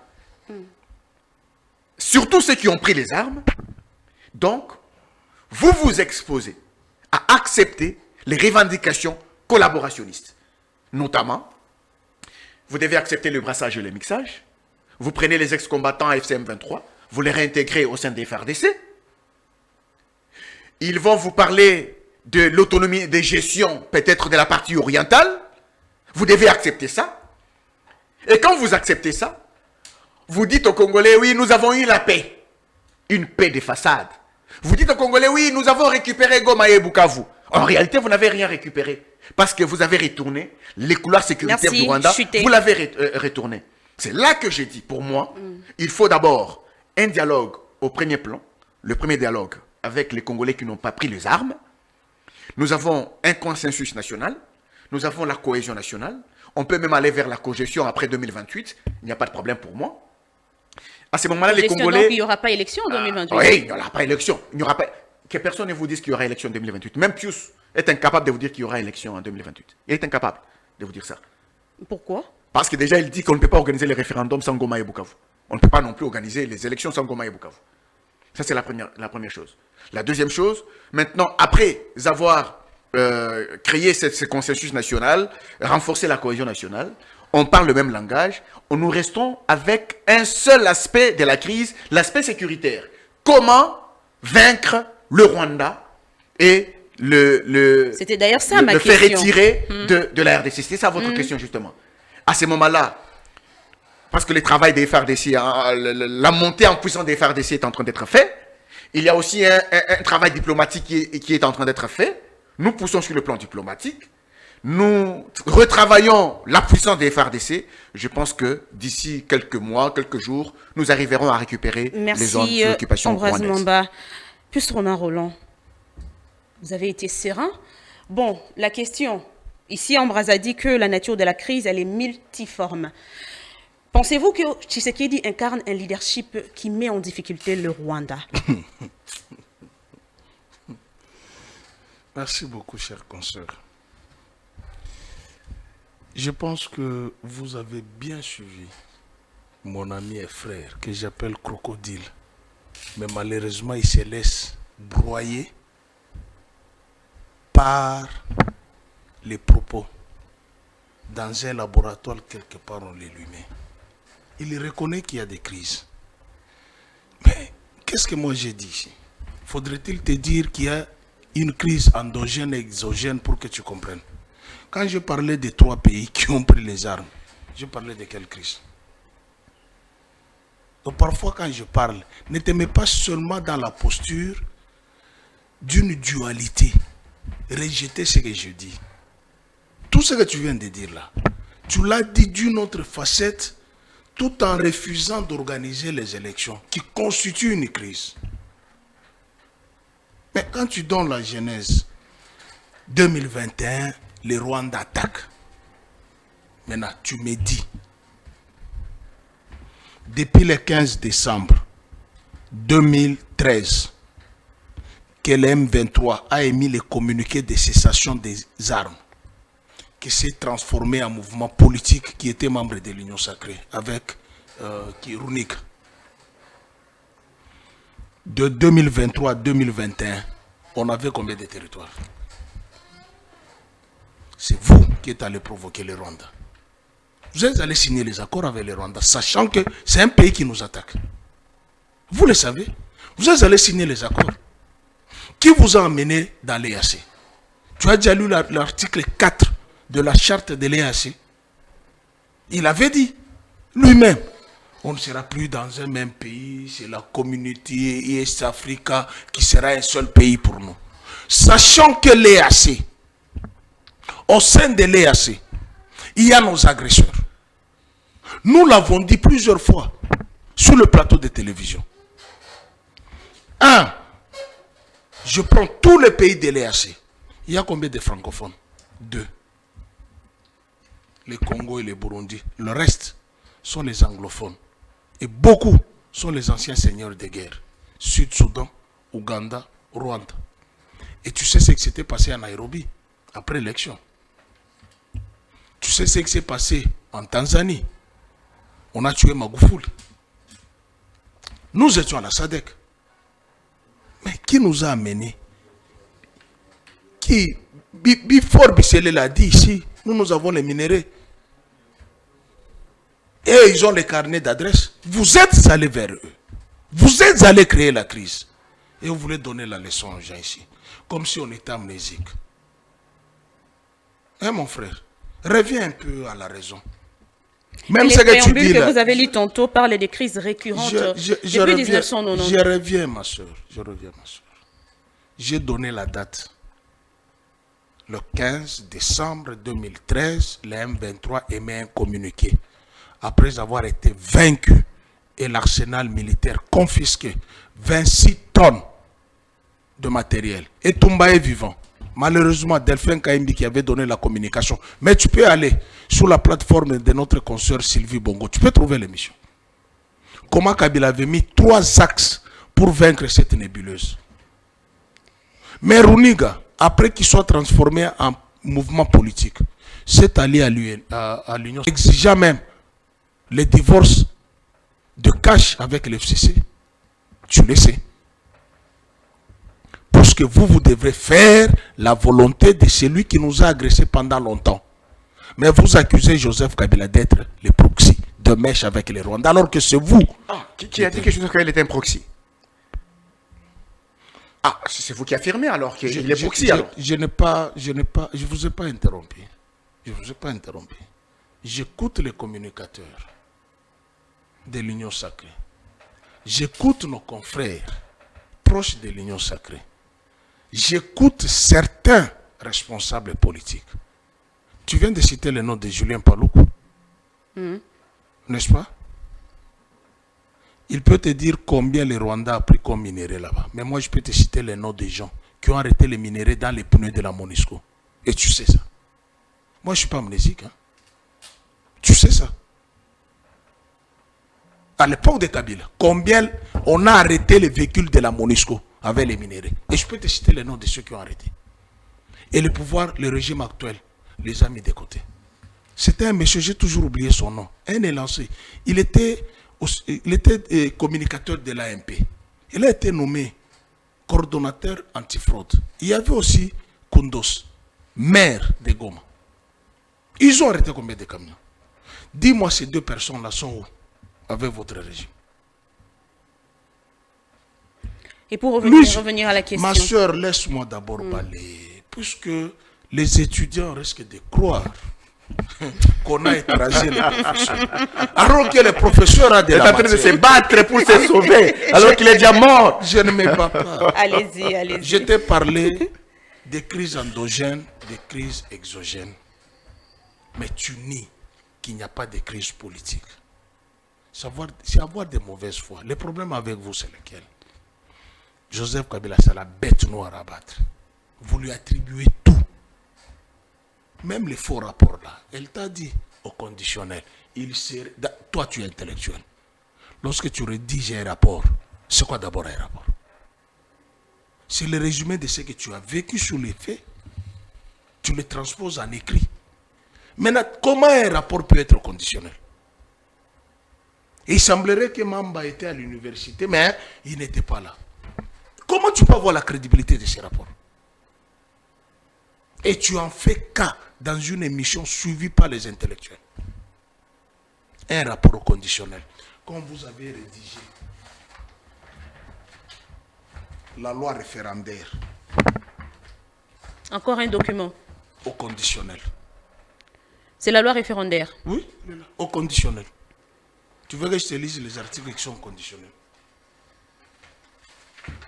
surtout ceux qui ont pris les armes, donc, vous vous exposez à accepter les revendications collaborationnistes. Notamment, vous devez accepter le brassage et le mixage. Vous prenez les ex-combattants AFC M23, vous les réintégrez au sein des FARDC. Ils vont vous parler de l'autonomie de gestion, peut-être de la partie orientale. Vous devez accepter ça. Et quand vous acceptez ça, vous dites aux Congolais, oui, nous avons eu la paix. Une paix de façade. Vous dites aux Congolais, oui, nous avons récupéré Goma et Bukavu. En réalité, vous n'avez rien récupéré. Parce que vous avez retourné les couloirs sécuritaires du Rwanda. Vous l'avez retourné. C'est là que j'ai dit, pour moi, il faut d'abord un dialogue au premier plan. Le premier dialogue avec les Congolais qui n'ont pas pris les armes. Nous avons un consensus national. Nous avons la cohésion nationale. On peut même aller vers la cogestion après 2028. Il n'y a pas de problème pour moi. À ce moment-là, les Congolais... Donc, il n'y aura pas élection en 2028. Oui, il n'y aura pas élection. Il n'y aura pas... Que personne ne vous dise qu'il y aura élection en 2028. Même Pius est incapable de vous dire qu'il y aura élection en 2028. Il est incapable de vous dire ça. Pourquoi? Parce que déjà, il dit qu'on ne peut pas organiser les référendums sans Goma et Bukavu. On ne peut pas non plus organiser les élections sans Goma et Bukavu. Ça, c'est la première chose. La deuxième chose, maintenant, après avoir créé ce consensus national, renforcé la cohésion nationale, on parle le même langage, nous restons avec un seul aspect de la crise, l'aspect sécuritaire. Comment vaincre le Rwanda et c'était d'ailleurs ça ma question. Le faire retirer de la RDC. C'était ça votre question justement. À ce moment-là, parce que le travail des FARDC, la montée en puissance des FARDC est en train d'être fait, il y a aussi un travail diplomatique qui est en train d'être fait. Nous poussons sur le plan diplomatique. Nous retravaillons la puissance des FARDC. Je pense que d'ici quelques mois, quelques jours, nous arriverons à récupérer les zones d'occupation rwandaises. Merci Mamba. Plus Romain Roland, vous avez été serein. Bon, la question, ici Ambraz a dit que la nature de la crise, elle est multiforme. Pensez-vous que Tshisekedi incarne un leadership qui met en difficulté le Rwanda? Merci beaucoup, chère consoeur. Je pense que vous avez bien suivi mon ami et frère que j'appelle Crocodile. Mais malheureusement, il se laisse broyer par les propos. Dans un laboratoire, quelque part, on les lui met. Il reconnaît qu'il y a des crises. Mais qu'est-ce que moi j'ai dit ici? Faudrait-il te dire qu'il y a une crise endogène et exogène pour que tu comprennes? Quand je parlais des 3 pays qui ont pris les armes, je parlais de quelle crise? Donc parfois quand je parle, ne te mets pas seulement dans la posture d'une dualité. Rejeter ce que je dis. Tout ce que tu viens de dire là, tu l'as dit d'une autre facette, tout en refusant d'organiser les élections, qui constituent une crise. Mais quand tu donnes la genèse, 2021, les Rwandais attaquent. Maintenant, tu me dis, depuis le 15 décembre 2013, que le M23 a émis le communiqué de cessation des armes, qui s'est transformé en mouvement politique qui était membre de l'Union sacrée, avec Kirunik. De 2023 à 2021, on avait combien de territoires? C'est vous qui êtes allé provoquer le Rwanda. Vous êtes allé signer les accords avec le Rwanda, sachant que c'est un pays qui nous attaque. Vous le savez. Vous êtes allé signer les accords. Qui vous a emmené dans l'EAC? Tu as déjà lu l'article 4 de la charte de l'EAC. Il avait dit, lui-même, on ne sera plus dans un même pays, c'est la communauté East Africa qui sera un seul pays pour nous. Sachant que l'EAC, au sein de l'EAC, il y a nos agresseurs. Nous l'avons dit plusieurs fois sur le plateau de télévision. 1. Je prends tous les pays de l'EAC. Il y a combien de francophones? 2. Les Congo et les Burundi. Le reste sont les anglophones. Et beaucoup sont les anciens seigneurs de guerre. Sud-Soudan, Ouganda, Rwanda. Et tu sais ce qui s'était passé à Nairobi après l'élection. Tu sais ce qui s'est passé en Tanzanie. On a tué Magufuli. Nous étions à la SADC. Mais qui nous a amenés? Qui, Bifor Bissele l'a dit ici, nous avons les minéraux. Et ils ont les carnets d'adresse. Vous êtes allés vers eux. Vous êtes allés créer la crise. Et vous voulez donner la leçon aux gens ici. Comme si on était amnésique. Hein, mon frère? Reviens un peu à la raison. Même ce que tu dis là, vous avez lu tantôt parle des crises récurrentes depuis 1990. Je reviens, ma soeur. J'ai donné la date. Le 15 décembre 2013, le M23 émet un communiqué. Après avoir été vaincu et l'arsenal militaire confisqué, 26 tonnes de matériel. Et Toumba est vivant. Malheureusement, Delphin Kaimbi qui avait donné la communication. Mais tu peux aller sur la plateforme de notre consoeur Sylvie Bongo. Tu peux trouver l'émission. Comment Kabila avait mis 3 axes pour vaincre cette nébuleuse. Mais Runiga, après qu'il soit transformé en mouvement politique, s'est allié à l'Union, exigeant même le divorce de cash avec l'FCC. Tu le sais. Parce que vous devrez faire la volonté de celui qui nous a agressés pendant longtemps. Mais vous accusez Joseph Kabila d'être le proxy de mèche avec les Rwandais, alors que c'est vous. Qui a dit que Joseph Kabila était un proxy? C'est vous qui affirmez alors qu'il est proxy alors. Je vous ai pas interrompu. Je vous ai pas interrompu. J'écoute les communicateurs de l'Union Sacrée. J'écoute nos confrères proches de l'Union Sacrée. J'écoute certains responsables politiques. Tu viens de citer le nom de Julien Paloukou. N'est-ce pas? Il peut te dire combien le Rwanda a pris comme minerai là-bas. Mais moi, je peux te citer les noms des gens qui ont arrêté les minéraux dans les pneus de la MONUSCO. Et tu sais ça. Moi, je ne suis pas amnésique. Hein? Tu sais ça. À l'époque de Kabila, combien on a arrêté les véhicules de la MONUSCO avec les minéraux. Et je peux te citer les noms de ceux qui ont arrêté. Et le pouvoir, le régime actuel, les a mis de côté. C'était un monsieur, j'ai toujours oublié son nom, un élancé. Il était communicateur de l'AMP. Il a été nommé coordonnateur antifraude. Il y avait aussi Koundos, maire de Goma. Ils ont arrêté combien de camions? Dis-moi, ces 2 personnes-là sont où avec votre régime? Et pour revenir à la question. Ma soeur, laisse-moi d'abord parler, puisque les étudiants risquent de croire qu'on a écrasé les professeurs. Alors que le professeur a de la matière. Il est en train de se battre pour se sauver, alors qu'il est déjà mort. Je ne me bats pas. Allez-y. Je t'ai parlé des crises endogènes, des crises exogènes. Mais tu nies qu'il n'y a pas de crise politique. C'est avoir de mauvaises foi. Le problème avec vous, c'est lequel? Joseph Kabila, c'est la bête noire à battre. Vous lui attribuez tout. Même les faux rapports là. Elle t'a dit au conditionnel. Toi, tu es intellectuel. Lorsque tu rédiges un rapport, c'est quoi d'abord un rapport? C'est le résumé de ce que tu as vécu sur les faits. Tu le transposes en écrit. Maintenant, comment un rapport peut être conditionnel? Il semblerait que Mamba était à l'université, mais il n'était pas là. Comment tu peux avoir la crédibilité de ces rapports? Et tu en fais cas dans une émission suivie par les intellectuels. Un rapport conditionnel. Quand vous avez rédigé la loi référendaire. Encore un document. Au conditionnel. C'est la loi référendaire. Oui, au conditionnel. Tu veux que je te lise les articles qui sont conditionnels?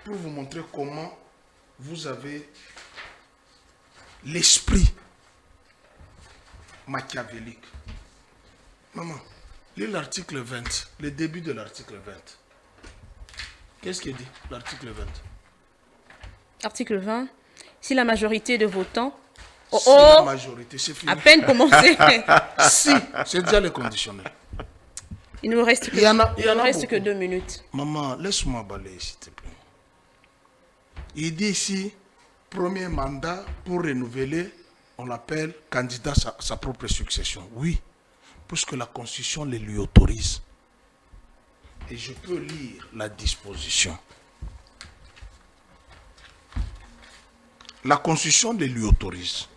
Pour vous montrer comment vous avez l'esprit machiavélique. Maman, lis l'article 20, le début de l'article 20. Qu'est-ce qu'il dit, l'article 20? Article 20. Si la majorité de votants... La majorité, c'est fini. À peine commencé. Si, c'est déjà le conditionnel. Il ne me reste que 2 minutes. Maman, laisse-moi balayer, s'il te plaît. Il dit ici, premier mandat pour renouveler, on l'appelle candidat à sa propre succession. Oui, puisque la Constitution le lui autorise. Et je peux lire la disposition. La Constitution le lui autorise.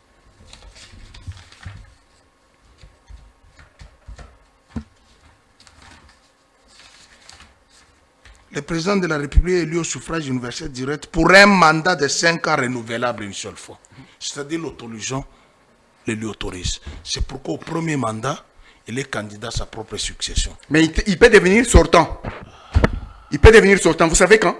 Le président de la République est élu au suffrage universel direct pour un mandat de 5 ans renouvelable une seule fois. C'est-à-dire l'autorisation le lui autorise. C'est pourquoi au premier mandat, il est candidat à sa propre succession. Mais il peut devenir sortant. Il peut devenir sortant. Vous savez quand?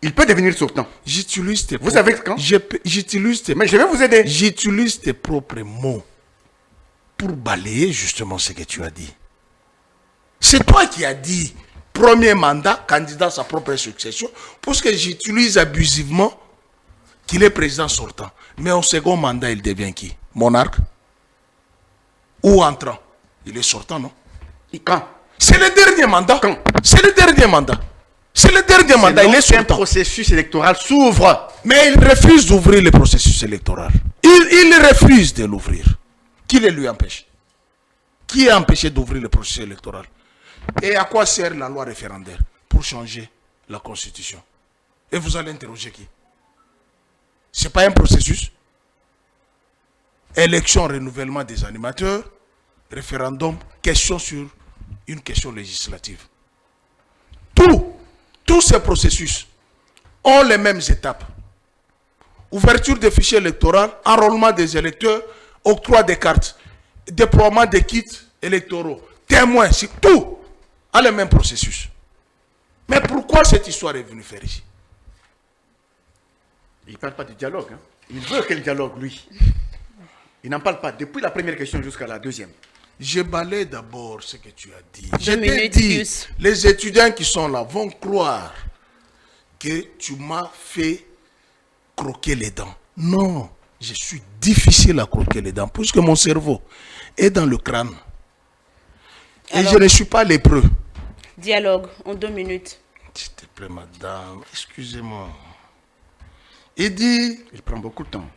Il peut devenir sortant. J'utilise tes Vous savez quand? J'utilise tes... Mais je vais vous aider. J'utilise tes propres mots pour balayer justement ce que tu as dit. C'est toi qui as dit premier mandat, candidat à sa propre succession, parce que j'utilise abusivement qu'il est président sortant. Mais au second mandat, il devient qui? Monarque? Ou entrant? Il est sortant, non? Quand? C'est le dernier mandat. Quand? C'est le dernier mandat. C'est le dernier mandat. Il est sortant. Un processus électoral s'ouvre. Mais il refuse d'ouvrir le processus électoral. Il refuse de l'ouvrir. Qui le lui empêche? Qui a empêché d'ouvrir le processus électoral? Et à quoi sert la loi référendaire? Pour changer la constitution. Et vous allez interroger qui? Ce n'est pas un processus. Élection, renouvellement des animateurs, référendum, question sur une question législative. Tous ces processus ont les mêmes étapes. Ouverture des fichiers électoraux, enrôlement des électeurs, octroi des cartes, déploiement des kits électoraux, témoins, tout a le même processus. Mais pourquoi cette histoire est venue faire ici? Il ne parle pas de dialogue. Hein. Il veut quel dialogue, lui? Il n'en parle pas depuis la première question jusqu'à la deuxième. Je balaye d'abord ce que tu as dit. Je t'ai dit, les étudiants qui sont là vont croire que tu m'as fait croquer les dents. Non, je suis difficile à croquer les dents puisque mon cerveau est dans le crâne. Et alors, je ne suis pas lépreux. Dialogue en 2 minutes. S'il te plaît, madame, excusez-moi. Il dit... Il prend beaucoup de temps.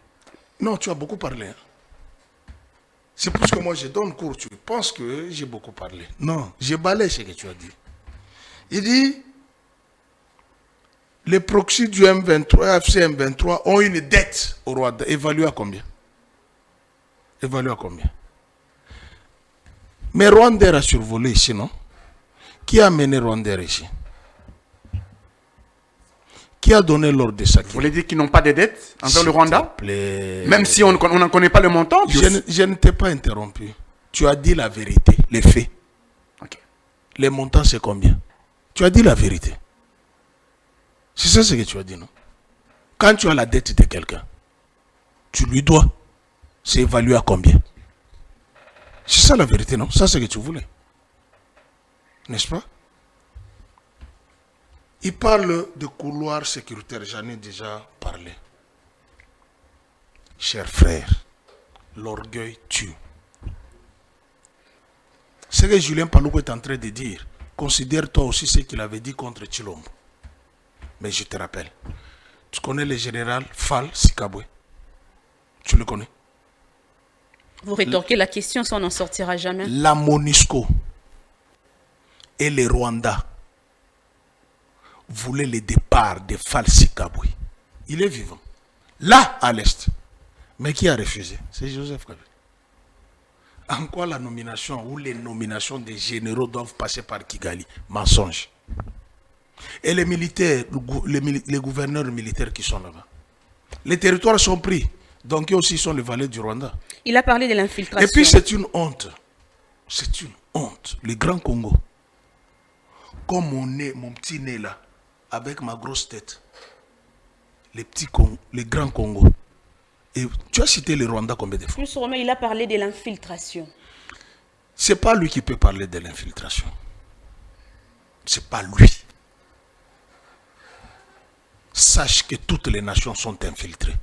Non, tu as beaucoup parlé. Hein. C'est parce que moi je donne cours, tu penses que j'ai beaucoup parlé. Non, j'ai balayé ce que tu as dit. Il dit, les proxys du M23, AFC M23 ont une dette au Rwanda. Évaluée à combien? Évaluée à combien? Mais Rwanda a survolé ici, non? Qui a amené Rwanda ici? Qui a donné l'ordre de ça? Vous voulez dire qu'ils n'ont pas de dette envers le Rwanda? Même si on n'en connaît pas le montant? Je ne t'ai pas interrompu. Tu as dit la vérité, les faits. Okay. Les montants, c'est combien? Tu as dit la vérité. C'est ça ce que tu as dit, non? Quand tu as la dette de quelqu'un, tu lui dois. C'est évalué à combien? C'est ça la vérité, non? Ça, c'est ce que tu voulais. N'est-ce pas? Il parle de couloir sécuritaire, j'en ai déjà parlé. Chers frères, l'orgueil tue. Ce que Julien Paloukou est en train de dire, considère-toi aussi ce qu'il avait dit contre Tshilombo. Mais je te rappelle, tu connais le général Fall Sikabwe? Tu le connais? Vous rétorquez la question, ça on n'en sortira jamais. La MONUSCO et les Rwandais voulait le départ de Fall Sikabwe. Il est vivant. Là, à l'Est. Mais qui a refusé? C'est Joseph Kabila. En quoi la nomination ou les nominations des généraux doivent passer par Kigali? Mensonge. Et les militaires, les gouverneurs militaires qui sont là-bas. Les territoires sont pris. Donc, eux aussi sont les valets du Rwanda. Il a parlé de l'infiltration. Et puis, c'est une honte. C'est une honte. Le Grand Congo. Comme mon petit nez là, avec ma grosse tête, les grands Congo. Et tu as cité le Rwanda combien de fois? Plus Romain, il a parlé de l'infiltration. C'est pas lui qui peut parler de l'infiltration. C'est pas lui. Sache que toutes les nations sont infiltrées.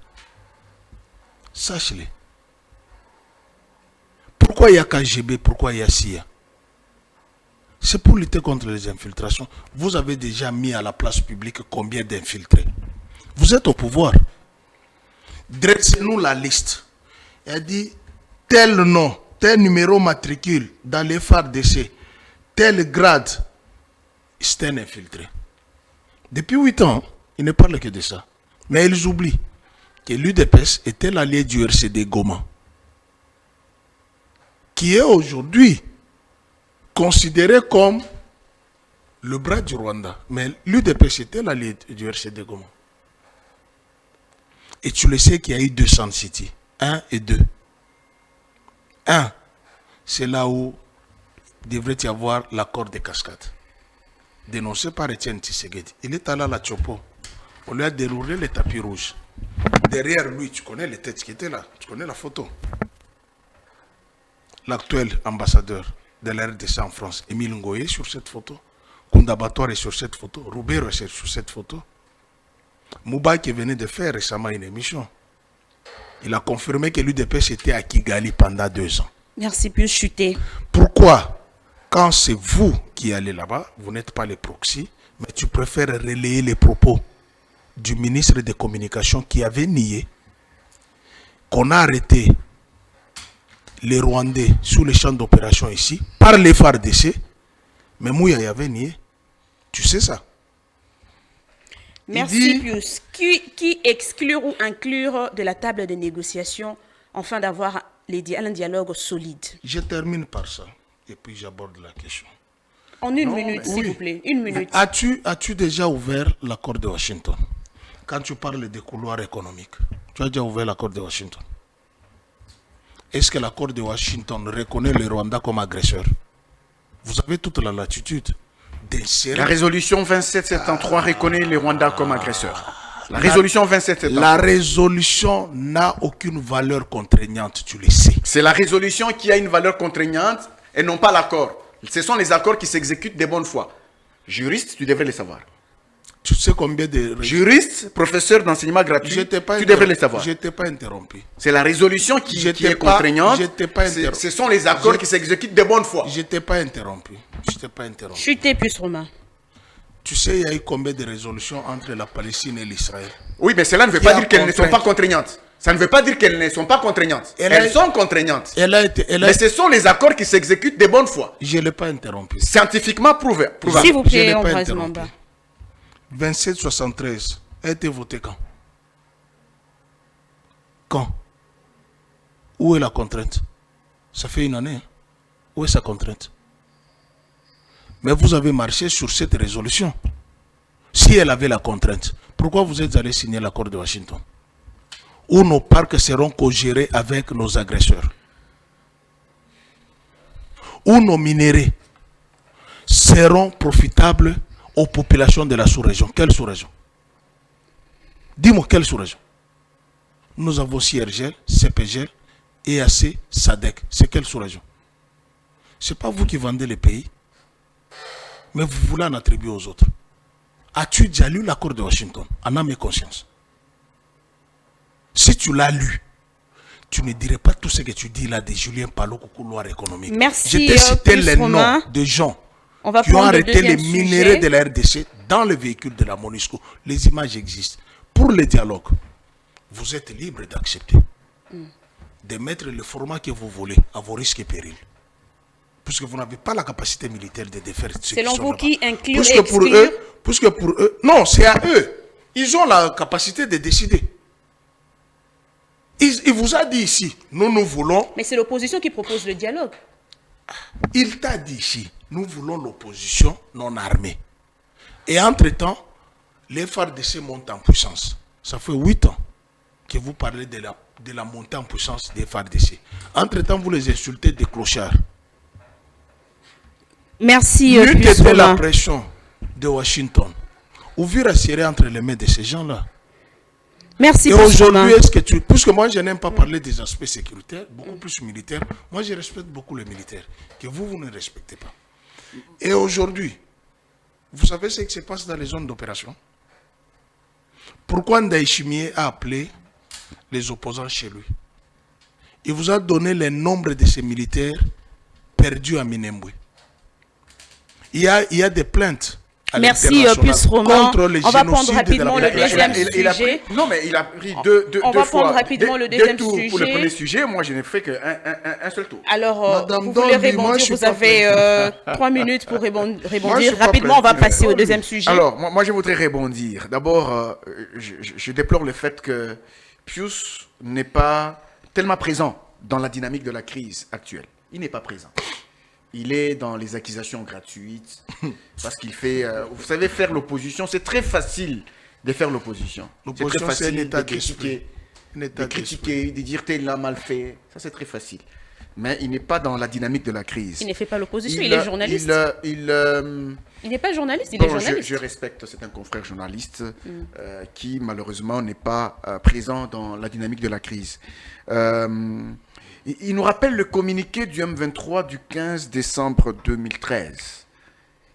Sache-le. Pourquoi il y a KGB? Pourquoi il y a CIA? C'est pour lutter contre les infiltrations. Vous avez déjà mis à la place publique combien d'infiltrés? Vous êtes au pouvoir. Dressez-nous la liste. Elle dit tel nom, tel numéro matricule dans les FARDC, tel grade, c'est un infiltré. Depuis 8 ans, ils ne parlent que de ça. Mais ils oublient que l'UDPS était l'allié du RCD Goma, qui est aujourd'hui considéré comme le bras du Rwanda. Mais l'UDPS était l'allié du RCD Goma. Et tu le sais qu'il y a eu 2 Sun City, 1 et 2. 1, c'est là où devrait y avoir l'accord de cascade, dénoncé par Etienne Tshisekedi. Il est allé à la Tchopo. On lui a déroulé le tapis rouge. Derrière lui, tu connais les têtes qui étaient là, tu connais la photo. L'actuel ambassadeur de la RDC en France, Émile Ngoye, sur cette photo. Kounda Batoire est sur cette photo. Roubero est sur cette photo. Mouba qui venait de faire récemment une émission, il a confirmé que l'UDPS était à Kigali pendant 2 ans. Merci, Pius Chuté. Pourquoi, quand c'est vous qui allez là-bas, vous n'êtes pas les proxys, mais tu préfères relayer les propos du ministre des Communications qui avait nié qu'on a arrêté les Rwandais sous les champs d'opération ici par les FARDC, mais Mouya y avait nié. Tu sais ça? Merci, Pius. Qui exclure ou inclure de la table de négociation afin d'avoir un dialogue solide? Je termine par ça et puis j'aborde la question. En une minute, s'il vous plaît. Une minute. As-tu déjà ouvert l'accord de Washington? Quand tu parles des couloirs économiques, tu as déjà ouvert l'accord de Washington. Est-ce que l'accord de Washington reconnaît le Rwanda comme agresseur? Vous avez toute la latitude d'insérer... La résolution 2773 reconnaît le Rwanda comme agresseur. La résolution 2773. La résolution n'a aucune valeur contraignante, tu le sais. C'est la résolution qui a une valeur contraignante et non pas l'accord. Ce sont les accords qui s'exécutent de bonne foi. Juriste, tu devrais le savoir. Tu sais combien de... Juriste, professeur d'enseignement gratuit, tu devrais le savoir. Je ne t'ai pas interrompu. C'est la résolution qui est contraignante. Ce sont les accords qui s'exécutent de bonne foi. Je ne t'ai pas interrompu. Chuté, Pius Romain. Tu sais, il y a eu combien de résolutions entre la Palestine et l'Israël? Oui, mais cela ne veut pas dire qu'elles ne sont pas contraignantes. Ça ne veut pas dire qu'elles ne sont pas contraignantes. Elles sont contraignantes. Mais ce sont les accords qui s'exécutent de bonne foi. Je ne l'ai pas interrompu. Scientifiquement prouvé. S'il vous plaît, Ambroise Mamba. 2773 a été voté quand? Quand? Où est la contrainte? Ça fait une année. Hein? Où est sa contrainte? Mais vous avez marché sur cette résolution. Si elle avait la contrainte, pourquoi vous êtes allé signer l'accord de Washington? Où nos parcs seront co-gérés avec nos agresseurs? Où nos minéraux seront profitables aux populations de la sous-région? Quelle sous-région? Dis-moi, quelle sous-région? Nous avons CIRGL, CPGL, EAC, SADC. C'est quelle sous-région? Ce n'est pas vous qui vendez les pays, mais vous voulez en attribuer aux autres. As-tu déjà lu l'accord de Washington? En âme et conscience. Si tu l'as lu, tu ne dirais pas tout ce que tu dis là de Julien Paluku au couloir économique. Merci. Je t'ai cité les noms de gens qui ont arrêté les minéraux de la RDC dans le véhicule de la MONUSCO. Les images existent. Pour le dialogue, vous êtes libre d'accepter, de mettre le format que vous voulez à vos risques et périls. Puisque vous n'avez pas la capacité militaire de défaire ceux qui sont là-bas. Selon vous, qui inclut puisque pour eux, non, c'est à eux. Ils ont la capacité de décider. Il vous a dit ici, nous voulons... Mais c'est l'opposition qui propose le dialogue. Il t'a dit ici, nous voulons l'opposition non armée. Et entre-temps, les FARDC montent en puissance. Ça fait 8 ans que vous parlez de la montée en puissance des FARDC. Entre-temps, vous les insultez des clochards. Merci, Lutte de la pression de Washington. Ouvrir à serrer entre les mains de ces gens-là. Merci. Et aujourd'hui, est-ce que tu... Puisque moi, je n'aime pas parler des aspects sécuritaires, beaucoup plus militaires. Moi, je respecte beaucoup les militaires, que vous ne respectez pas. Et aujourd'hui, vous savez ce qui se passe dans les zones d'opération? Pourquoi Ndaïchimier a appelé les opposants chez lui? Il vous a donné le nombre de ces militaires perdus à Minembwe. Il y a des plaintes. Merci, Pius Romain. On va prendre rapidement le deuxième sujet. Non, mais il a pris deux fois. On va prendre rapidement le deuxième sujet. Pour le premier sujet, moi, je n'ai fait qu'un seul tour. Alors, vous voulez répondre, vous avez 3 minutes pour répondre rapidement. On va passer au deuxième sujet. Alors, moi, je voudrais rebondir. D'abord, je déplore le fait que Pius n'est pas tellement présent dans la dynamique de la crise actuelle. Il n'est pas présent. Il est dans les accusations gratuites parce qu'il fait... vous savez, faire l'opposition, c'est très facile de faire l'opposition. C'est très facile de critiquer, de dire tel l'a mal fait. Ça, c'est très facile. Mais il n'est pas dans la dynamique de la crise. Il ne fait pas l'opposition, il est journaliste. Il n'est pas journaliste, il est journaliste. Je respecte, c'est un confrère journaliste qui, malheureusement, n'est pas présent dans la dynamique de la crise. Il nous rappelle le communiqué du M23 du 15 décembre 2013.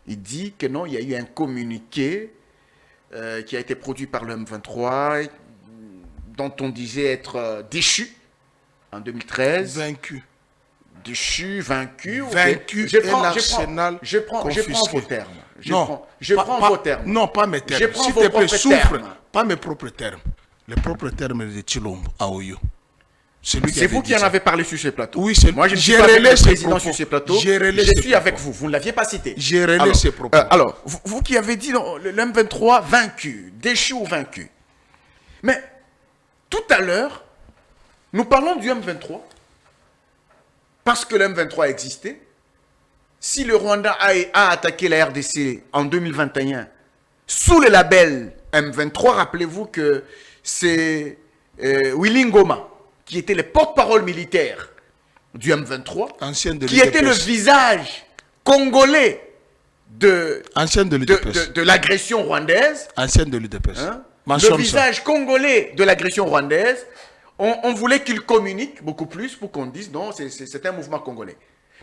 Il dit que non, il y a eu un communiqué qui a été produit par le M23, dont on disait être déchu en 2013. Vaincu. Déchu, vaincu. Vaincu je prends vos termes. Je prends vos termes. Non, pas mes termes. Je prends S'il vos te plaît, propres souffre. termes. Pas mes propres termes. Les propres termes de Chilombo à Oyo. C'est vous qui en avez parlé sur ce plateau. Oui, c'est moi. Je ne suis pas le président sur ce plateau. Je suis avec vous. Vous ne l'aviez pas cité. J'ai relayé ces propos. Alors, vous qui avez dit le M23 vaincu, déchu ou vaincu. Mais tout à l'heure, nous parlons du M23 parce que le M23 existait. Si le Rwanda a attaqué la RDC en 2021 sous le label M23, rappelez-vous que c'est Willy Ngoma qui était le porte-parole militaire du M23, qui était le visage congolais de l'agression rwandaise. Ancienne de l'UDPS. Hein? Le visage congolais de l'agression rwandaise. On voulait qu'il communique beaucoup plus pour qu'on dise non, c'est un mouvement congolais.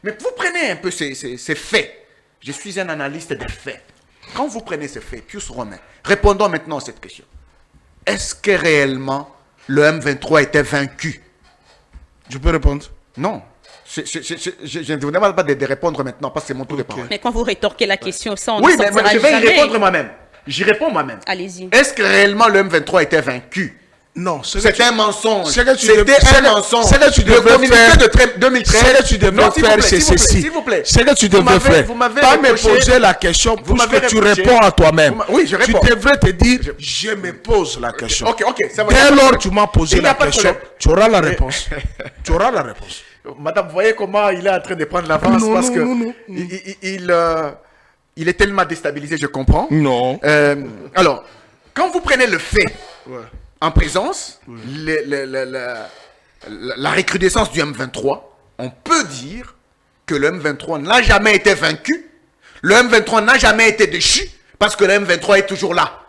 Mais vous prenez un peu ces faits. Je suis un analyste des faits. Quand vous prenez ces faits, Pius Romain, répondons maintenant à cette question. Est-ce que réellement le M23 était vaincu? Je peux répondre? Non. Je ne vous demande pas de répondre maintenant parce que c'est mon tour de parole. Mais quand vous rétorquez la question, ça on oui, mais je vais y répondre moi-même. J'y réponds moi-même. Allez-y. Est-ce que réellement le M23 était vaincu? Non, c'était un mensonge. C'était un mensonge. Ce que tu devrais faire de 2013. Ce que tu devrais faire, c'est ceci. S'il vous plaît. Ce que tu devrais faire. Pas me poser la question pour que tu réponds à toi-même. Oui, je réponds. Tu devrais te dire, je me pose la question. Ok. Dès lors que tu m'as posé la question, tu auras la réponse. Tu auras la réponse. Madame, vous voyez comment il est en train de prendre l'avance parce que il est tellement déstabilisé, je comprends. Non. Alors, quand vous prenez le fait en présence, la recrudescence du M23, on peut dire que le M23 n'a jamais été vaincu, le M23 n'a jamais été déchu, parce que le M23 est toujours là.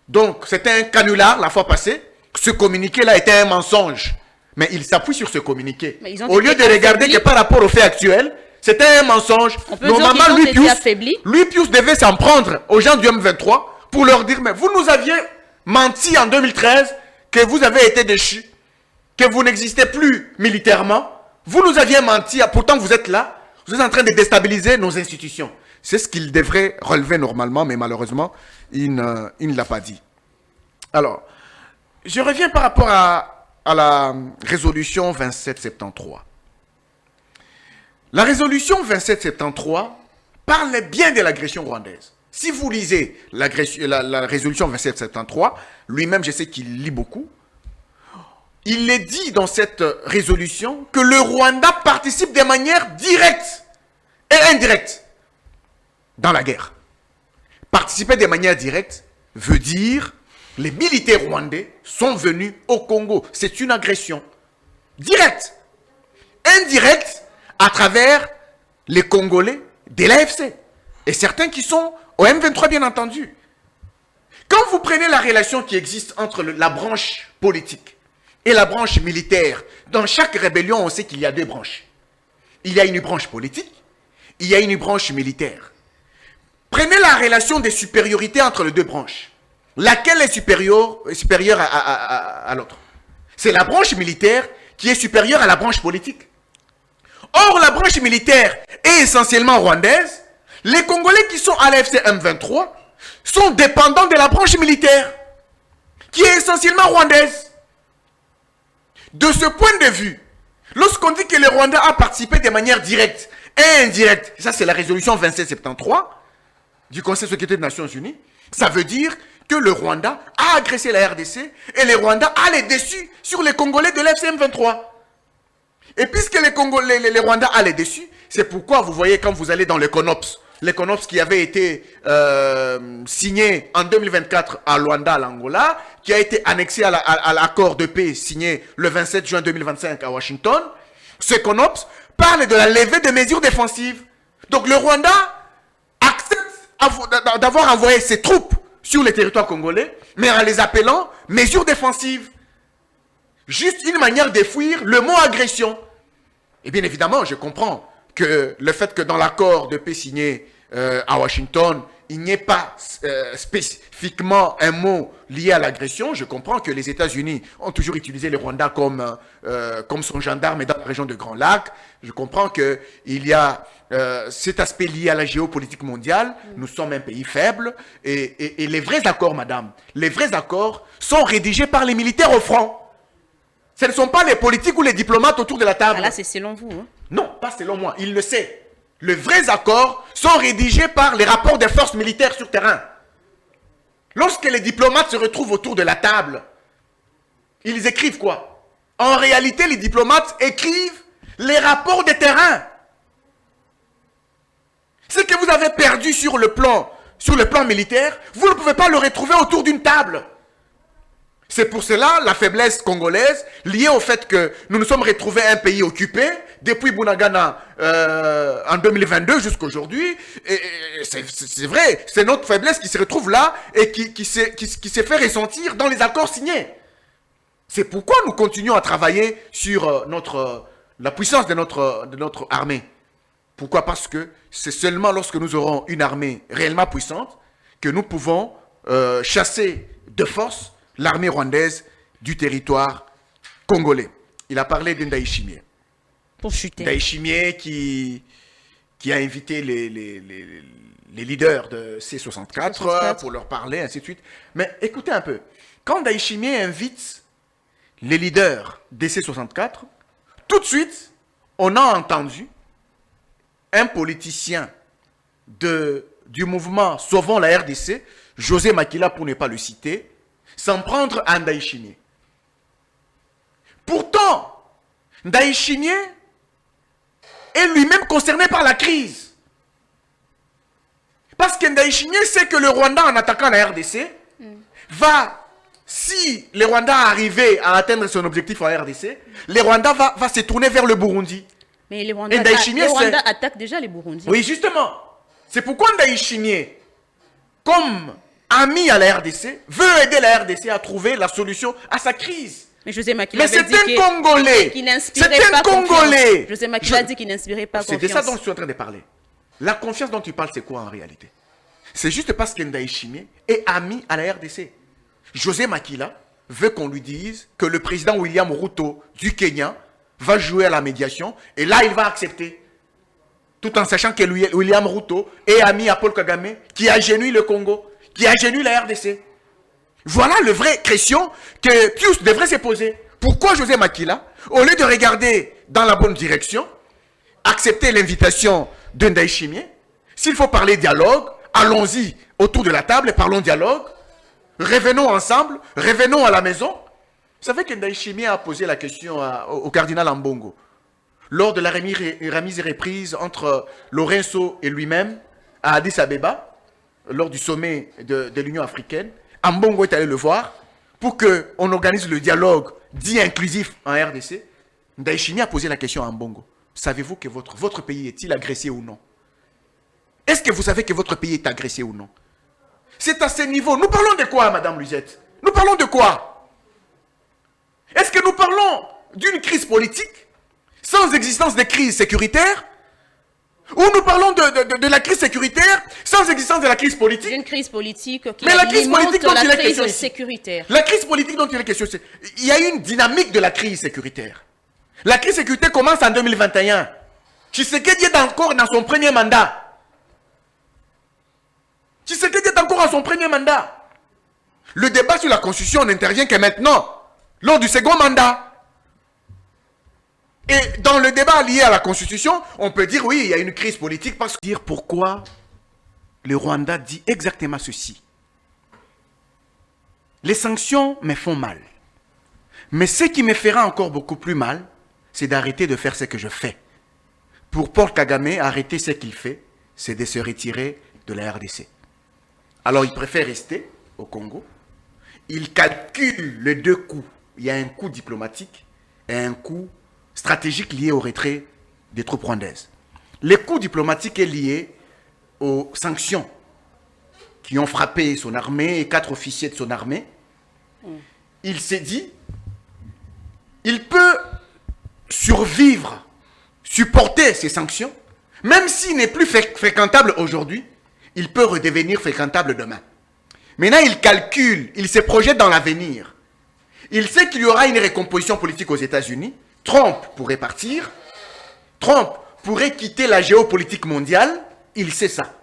Donc, c'était un canular la fois passée. Ce communiqué-là était un mensonge. Mais il s'appuie sur ce communiqué. Au lieu de regarder que par rapport aux faits actuels, c'était un mensonge. Normalement, lui, Pius devait s'en prendre aux gens du M23 pour leur dire, mais vous nous aviez menti en 2013 que vous avez été déchus, que vous n'existez plus militairement. Vous nous aviez menti, pourtant vous êtes là. Vous êtes en train de déstabiliser nos institutions. C'est ce qu'il devrait relever normalement, mais malheureusement, il ne l'a pas dit. Alors, je reviens par rapport à la résolution 2773. La résolution 2773 parle bien de l'agression rwandaise. Si vous lisez la résolution 2773, lui-même, je sais qu'il lit beaucoup, il est dit dans cette résolution que le Rwanda participe de manière directe et indirecte dans la guerre. Participer de manière directe veut dire les militaires rwandais sont venus au Congo. C'est une agression directe. Indirecte à travers les Congolais de l'AFC. Et certains qui sont au M23, bien entendu. Quand vous prenez la relation qui existe entre la branche politique et la branche militaire, dans chaque rébellion, on sait qu'il y a deux branches. Il y a une branche politique, il y a une branche militaire. Prenez la relation des supériorités entre les deux branches. Laquelle est supérieure à l'autre? C'est la branche militaire qui est supérieure à la branche politique. Or, la branche militaire est essentiellement rwandaise. Les Congolais qui sont à l'AFC M23 sont dépendants de la branche militaire, qui est essentiellement rwandaise. De ce point de vue, lorsqu'on dit que le Rwanda a participé de manière directe et indirecte, ça c'est la résolution 2773 du Conseil de sécurité des Nations Unies, ça veut dire que le Rwanda a agressé la RDC et le Rwanda a les déçus sur les Congolais de l'AFC M23. Et puisque les Rwandais a les déçus, c'est pourquoi vous voyez quand vous allez dans le CONOPS qui avait été signé en 2024 à Luanda, à l'Angola, qui a été annexé à l'accord de paix signé le 27 juin 2025 à Washington, ce CONOPS parle de la levée des mesures défensives. Donc le Rwanda accepte d'avoir envoyé ses troupes sur les territoires congolais, mais en les appelant mesures défensives. Juste une manière de fuir le mot agression. Et bien évidemment, je comprends que le fait que dans l'accord de paix signé à Washington, il n'y ait pas spécifiquement un mot lié à l'agression. Je comprends que les États-Unis ont toujours utilisé le Rwanda comme son gendarme dans la région de Grand Lac. Je comprends qu'il y a cet aspect lié à la géopolitique mondiale. Nous sommes un pays faible. Et les vrais accords, madame, les vrais accords sont rédigés par les militaires au front. Ce ne sont pas les politiques ou les diplomates autour de la table. Ah là, c'est selon vous. Hein? Non, pas selon moi. Il le sait. Les vrais accords sont rédigés par les rapports des forces militaires sur terrain. Lorsque les diplomates se retrouvent autour de la table, ils écrivent quoi? En réalité, les diplomates écrivent les rapports des terrains. Ce que vous avez perdu sur le plan militaire, vous ne pouvez pas le retrouver autour d'une table. C'est pour cela la faiblesse congolaise liée au fait que nous nous sommes retrouvés un pays occupé depuis Bunagana en 2022 jusqu'à aujourd'hui. C'est vrai, c'est notre faiblesse qui se retrouve là et qui s'est fait ressentir dans les accords signés. C'est pourquoi nous continuons à travailler sur la puissance de notre armée. Pourquoi? Parce que c'est seulement lorsque nous aurons une armée réellement puissante que nous pouvons chasser de force l'armée rwandaise du territoire congolais. Il a parlé de Ndayishimiye. Pour chuter. Ndayishimiye qui a invité les leaders de C64 pour leur parler, ainsi de suite. Mais écoutez un peu. Quand Ndayishimiye invite les leaders des C64, tout de suite, on a entendu un politicien du mouvement Sauvons la RDC, José Makila pour ne pas le citer, s'en prendre à Ndayishimiye. Pourtant, Ndayishimiye est lui-même concerné par la crise. Parce que Ndayishimiye sait que le Rwanda, en attaquant la RDC, si le Rwanda arrivait à atteindre son objectif en RDC, le Rwanda va se tourner vers le Burundi. Mais le Rwanda attaque déjà les Burundis. Oui, justement. C'est pourquoi Ndayishimiye, comme ami à la RDC, veut aider la RDC à trouver la solution à sa crise. Mais José Makila c'est un Congolais. C'est un Congolais. José Makila dit qu'il n'inspirait pas confiance. C'est de ça dont je suis en train de parler. La confiance dont tu parles, c'est quoi en réalité? C'est juste parce que Ndayishimiye est ami à la RDC. José Makila veut qu'on lui dise que le président William Ruto du Kenya va jouer à la médiation et là, il va accepter. Tout en sachant que William Ruto est ami à Paul Kagame qui agenouille le Congo, qui agenouille la RDC. Voilà le vrai question que Pius devrait se poser. Pourquoi José Makila, au lieu de regarder dans la bonne direction, accepter l'invitation de Ndayishimiye, s'il faut parler dialogue, allons-y autour de la table et parlons dialogue, revenons ensemble, revenons à la maison. Vous savez que Ndayishimiye a posé la question au cardinal Ambongo. Lors de la remise et reprise entre Lorenzo et lui-même à Addis Abeba, lors du sommet de l'Union africaine, Ambongo est allé le voir pour qu'on organise le dialogue dit inclusif en RDC. Ndayishimiye a posé la question à Ambongo. Savez-vous que votre pays est-il agressé ou non? Est-ce que vous savez que votre pays est agressé ou non? C'est à ce niveau. Nous parlons de quoi, Madame Luzette? Nous parlons de quoi? Est-ce que nous parlons d'une crise politique sans existence de crise sécuritaire? Ou nous parlons de la crise sécuritaire sans existence de la crise politique? Une crise politique qui mais la crise politique dont il est question sécuritaire. La crise politique dont il est question, il y a une dynamique de la crise sécuritaire. La crise sécuritaire commence en 2021. Tshisekedi est encore dans son premier mandat. Tshisekedi est encore à son premier mandat. Le débat sur la constitution n'intervient que maintenant, lors du second mandat. Et dans le débat lié à la constitution, on peut dire oui, il y a une crise politique parce que dire pourquoi le Rwanda dit exactement ceci. Les sanctions me font mal. Mais ce qui me fera encore beaucoup plus mal, c'est d'arrêter de faire ce que je fais. Pour Paul Kagame, arrêter ce qu'il fait, c'est de se retirer de la RDC. Alors il préfère rester au Congo. Il calcule les deux coups. Il y a un coup diplomatique et un coup stratégique lié au retrait des troupes rwandaises. Le coup diplomatique est lié aux sanctions qui ont frappé son armée et 4 officiers de son armée. Il s'est dit, il peut survivre, supporter ces sanctions, même s'il n'est plus fréquentable aujourd'hui, il peut redevenir fréquentable demain. Maintenant, il calcule, il se projette dans l'avenir. Il sait qu'il y aura une recomposition politique aux États-Unis. Trump pourrait partir. Trump pourrait quitter la géopolitique mondiale. Il sait ça.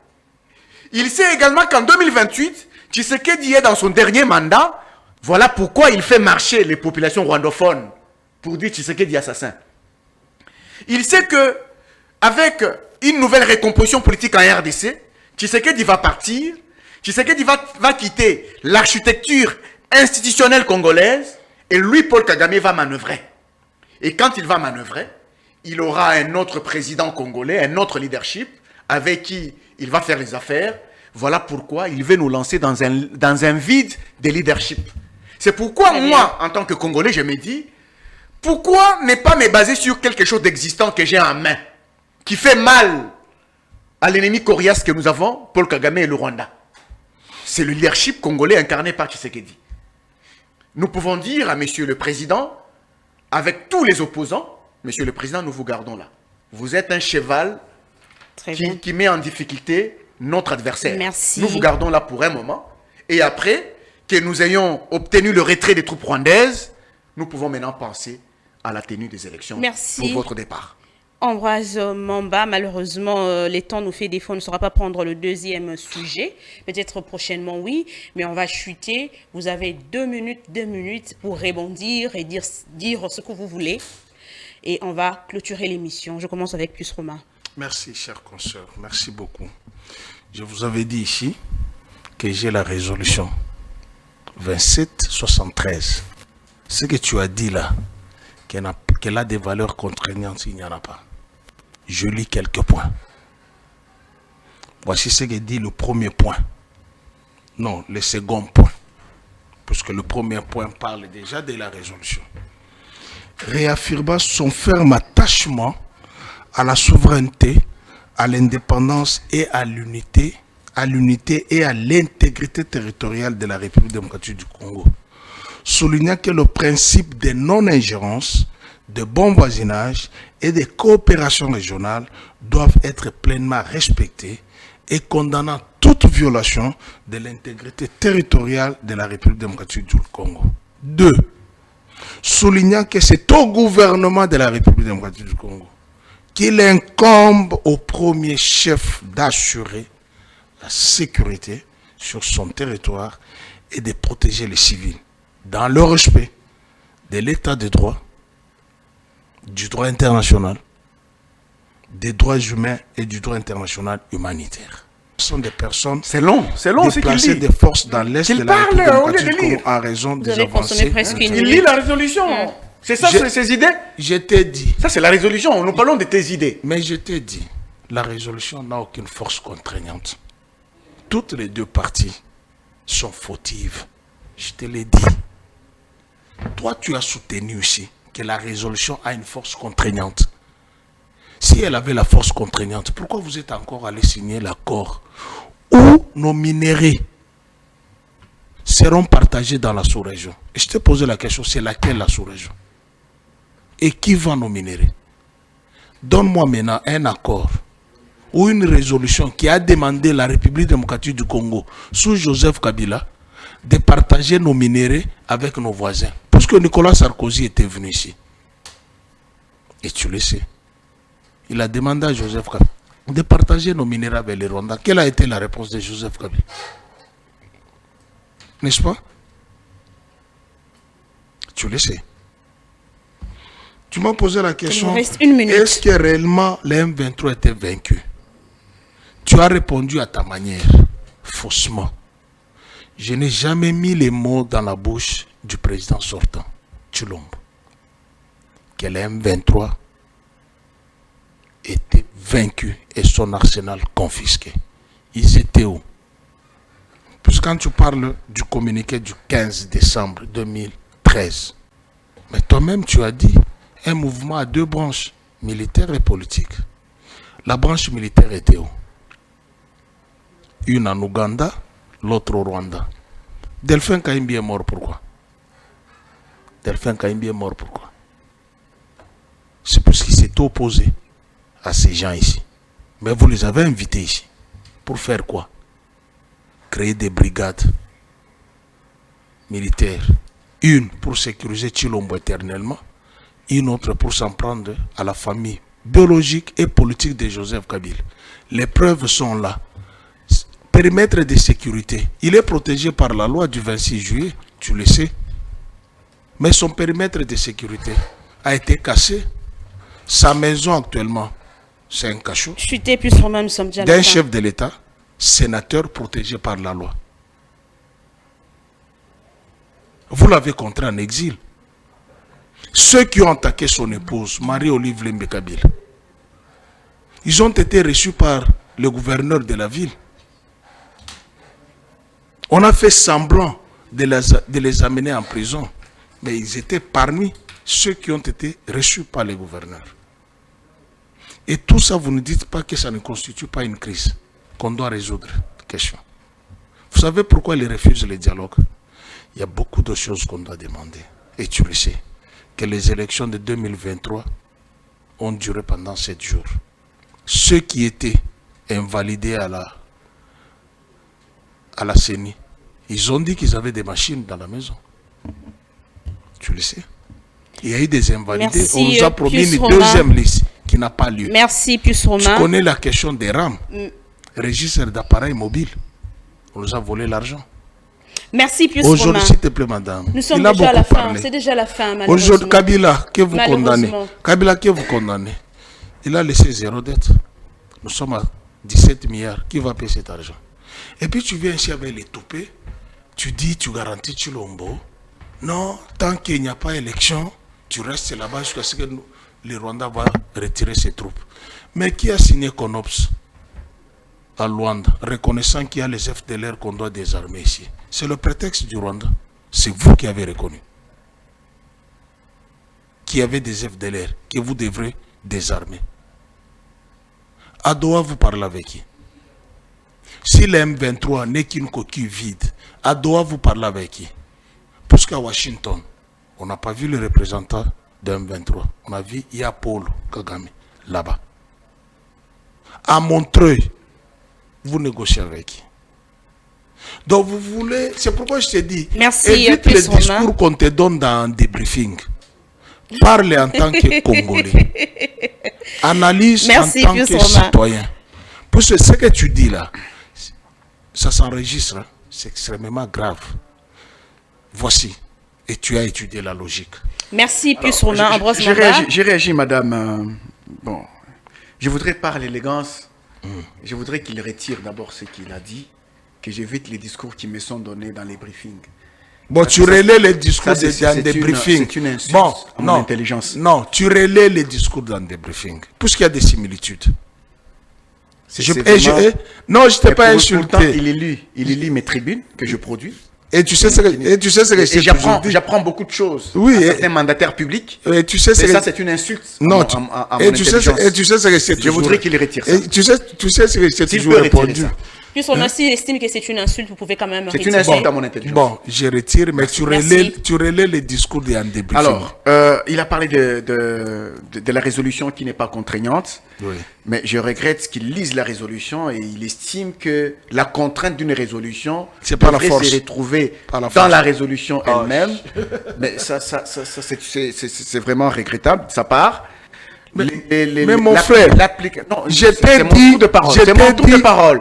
Il sait également qu'en 2028, Tshisekedi est dans son dernier mandat. Voilà pourquoi il fait marcher les populations rwandophones pour dire Tshisekedi assassin. Il sait que avec une nouvelle recomposition politique en RDC, Tshisekedi va partir. Tshisekedi va quitter l'architecture institutionnelle congolaise et lui, Paul Kagame, va manœuvrer. Et quand il va manœuvrer, il aura un autre président congolais, un autre leadership avec qui il va faire les affaires. Voilà pourquoi il veut nous lancer dans un vide de leadership. C'est pourquoi moi, en tant que Congolais, je me dis, pourquoi ne pas me baser sur quelque chose d'existant que j'ai en main, qui fait mal à l'ennemi coriace que nous avons, Paul Kagame et le Rwanda. C'est le leadership congolais incarné par Tshisekedi. Nous pouvons dire à Monsieur le Président, avec tous les opposants, Monsieur le Président, nous vous gardons là. Vous êtes un cheval qui met en difficulté notre adversaire. Merci. Nous vous gardons là pour un moment. Et après que nous ayons obtenu le retrait des troupes rwandaises, nous pouvons maintenant penser à la tenue des élections pour votre départ. Ambroise Mamba, malheureusement, les temps nous fait défaut. On ne saura pas prendre le deuxième sujet. Peut-être prochainement, oui, mais on va chuter. Vous avez 2 minutes pour rebondir et dire ce que vous voulez. Et on va clôturer l'émission. Je commence avec Plus Romain. Merci, chère consoeur. Merci beaucoup. Je vous avais dit ici que j'ai la résolution 2773. Ce que tu as dit là, qu'elle a des valeurs contraignantes, il n'y en a pas. Je lis quelques points. Voici ce que dit le premier point. Non, le second point. Puisque le premier point parle déjà de la résolution. Réaffirma son ferme attachement à la souveraineté, à l'indépendance et à l'unité et à l'intégrité territoriale de la République démocratique du Congo. Soulignant que le principe de non-ingérence, de bon voisinage et de coopération régionale doivent être pleinement respectés et condamnant toute violation de l'intégrité territoriale de la République démocratique du Congo. 2. Soulignant que c'est au gouvernement de la République démocratique du Congo qu'il incombe au premier chef d'assurer la sécurité sur son territoire et de protéger les civils dans le respect de l'état de droit, du droit international, des droits humains et du droit international humanitaire. Ce sont des personnes déplacées des forces dans l'est de la République démocratique du Congo en raison des avancées. Il lit la résolution. C'est ça, ces idées? Je t'ai dit. Ça, c'est la résolution. Nous parlons de tes idées. Mais je t'ai dit, la résolution n'a aucune force contraignante. Toutes les deux parties sont fautives. Je te l'ai dit. Toi, tu as soutenu aussi que la résolution a une force contraignante. Si elle avait la force contraignante, pourquoi vous êtes encore allé signer l'accord où nos minéraux seront partagés dans la sous-région? Et je t'ai posé la question, c'est laquelle la sous-région? Et qui va nos minéraux? Donne-moi maintenant un accord ou une résolution qui a demandé à la République démocratique du Congo, sous Joseph Kabila, de partager nos minéraux avec nos voisins. Parce que Nicolas Sarkozy était venu ici. Et tu le sais. Il a demandé à Joseph Kabila de partager nos minéraux avec les Rwandais. Quelle a été la réponse de Joseph Kabila? N'est-ce pas? Tu le sais. Tu m'as posé la question, est-ce que réellement les M23 étaient vaincus? Tu as répondu à ta manière, faussement. Je n'ai jamais mis les mots dans la bouche du président sortant, Tshilombo, que les M23 étaient vaincus et son arsenal confisqué. Ils étaient où? Puisque quand tu parles du communiqué du 15 décembre 2013, mais toi-même tu as dit un mouvement à 2 branches, militaire et politique. La branche militaire était où? Une en Ouganda, l'autre au Rwanda. Delphin Kaimbi est mort pourquoi? Delphin Kaimbi est mort pourquoi? C'est parce qu'il s'est opposé à ces gens ici. Mais vous les avez invités ici. Pour faire quoi? créé des brigades militaires. Une pour sécuriser Tshilombo éternellement, une autre pour s'en prendre à la famille biologique et politique de Joseph Kabila. Les preuves sont là. Périmètre de sécurité, il est protégé par la loi du 26 juillet, tu le sais. Mais son périmètre de sécurité a été cassé. Sa maison actuellement, c'est un cachot d'un chef de l'État, sénateur protégé par la loi. Vous l'avez contraint en exil. Ceux qui ont attaqué son épouse, Marie-Olive Lembe Kabila, ils ont été reçus par le gouverneur de la ville. On a fait semblant de les amener en prison, mais ils étaient parmi ceux qui ont été reçus par le gouverneur. Et tout ça, vous ne dites pas que ça ne constitue pas une crise qu'on doit résoudre. Question. Vous savez pourquoi ils refusent le dialogue? Il y a beaucoup de choses qu'on doit demander. Et tu le sais, que les élections de 2023 ont duré pendant 7 jours. Ceux qui étaient invalidés à la CENI, ils ont dit qu'ils avaient des machines dans la maison. Tu le sais. Il y a eu des invalidés. Merci, on nous a promis une deuxième liste qui n'a pas lieu. Merci, Pius Romain. Tu connais la question des RAM, registre d'appareils mobiles. On nous a volé l'argent. Merci, Pius Romain. Aujourd'hui, s'il te plaît, madame. Nous sommes déjà à la fin. C'est déjà la fin, malheureusement. Aujourd'hui, Kabila, que vous condamnez. Kabila, que vous condamnez. Il a laissé 0 dette. Nous sommes à 17 milliards. Qui va payer cet argent? Et puis tu viens ici avec les toupets. Tu dis, tu garantis Tshilombo. Non, tant qu'il n'y a pas élection, tu restes là-bas jusqu'à ce que le Rwanda va retirer ses troupes. Mais qui a signé CONOPS à Luanda, reconnaissant qu'il y a les FDLR qu'on doit désarmer ici? C'est le prétexte du Rwanda. C'est vous qui avez reconnu qu'il y avait des FDLR que vous devrez désarmer. À Doha, vous parlez avec qui? Si le M23 n'est qu'une coquille vide, à Doha, vous parlez avec qui? Puisqu'à Washington, on n'a pas vu le représentant de M23. On a vu Paul Kagame là-bas. À Montreuil, vous négociez avec qui? Donc vous voulez, c'est pourquoi je te dis, évite les discours qu'on te donne dans des briefings. Parle en tant que Congolais. Analyse en tant que citoyen. Parce que ce que tu dis là, ça s'enregistre, hein? C'est extrêmement grave. Voici. Et tu as étudié la logique. Merci, Pius Romain. J'ai réagi, madame. Bon, je voudrais par l'élégance, je voudrais qu'il retire d'abord ce qu'il a dit, que j'évite les discours qui me sont donnés dans les briefings. Bon, tu relais les discours dans des briefings. C'est une insulte à mon intelligence. Non, tu relais les discours dans des briefings. Puisqu'il y a des similitudes. Non, je ne t'ai pas insulté. Il lit mes tribunes que je produis. Et tu sais ce que c'est. J'apprends beaucoup de choses. Oui. À certains mandataires publics. Et tu sais ça, c'est une insulte. Non. À mon intelligence. Et tu sais ce que c'est. Je voudrais qu'il retire ça. Et tu sais ce que c'est toujours répondu. Puis on estime que c'est une insulte, vous pouvez quand même retirer. C'est une insulte à mon intelligence. Bon, je retire, mais tu relais les discours de André Briefing. Alors, il a parlé de la résolution qui n'est pas contraignante, oui. Mais je regrette qu'il lise la résolution et il estime que la contrainte d'une résolution devrait se retrouver dans la résolution elle-même. Mais ça c'est vraiment regrettable de sa part. Mais mon frère, je t'ai dit,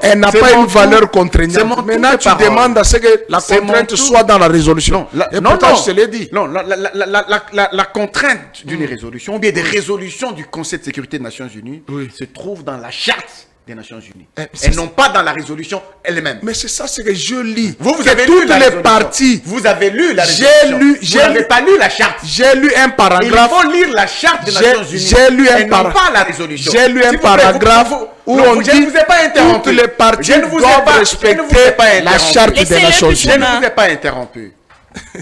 elle n'a pas une valeur contraignante. Maintenant, tu demandes à ce que la contrainte soit dans la résolution. Et pourtant, je te l'ai dit. Non, la contrainte d'une résolution, ou bien des résolutions du Conseil de sécurité des Nations Unies, se trouve dans la charte des Nations Unies. Et non pas dans la résolution elle-même. Mais c'est ça, c'est que je lis. Vous avez lu la résolution. Parties. Vous avez lu la résolution. Vous n'avez pas lu la charte. J'ai lu un paragraphe. Il faut lire la charte des Nations Unies. J'ai lu un paragraphe. Et non pas la résolution. J'ai lu un paragraphe où on dit je ne vous ai pas interrompu. Toutes les parties doivent respecter la charte des Nations Unies. Je ne vous ai pas interrompu.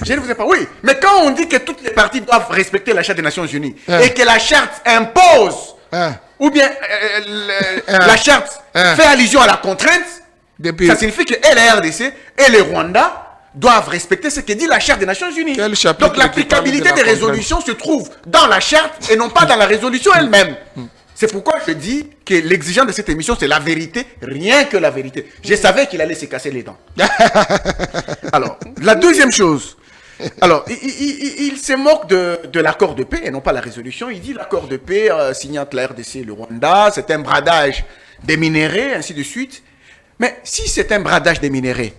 Je ne vous ai pas. Oui, mais quand on dit que toutes les parties doivent respecter la charte des Nations Unies et que la charte impose ou bien la charte fait allusion à la contrainte, ça signifie que la RDC et le Rwanda doivent respecter ce que dit la charte des Nations Unies. Donc l'applicabilité des résolutions se trouve dans la charte et non pas dans la résolution elle-même. C'est pourquoi je dis que l'exigence de cette émission, c'est la vérité, rien que la vérité. Je savais qu'il allait se casser les dents. Alors, la deuxième chose. Alors, il se moque de l'accord de paix et non pas la résolution. Il dit l'accord de paix signé entre la RDC et le Rwanda, c'est un bradage des minéraux, ainsi de suite. Mais si c'est un bradage des minéraux,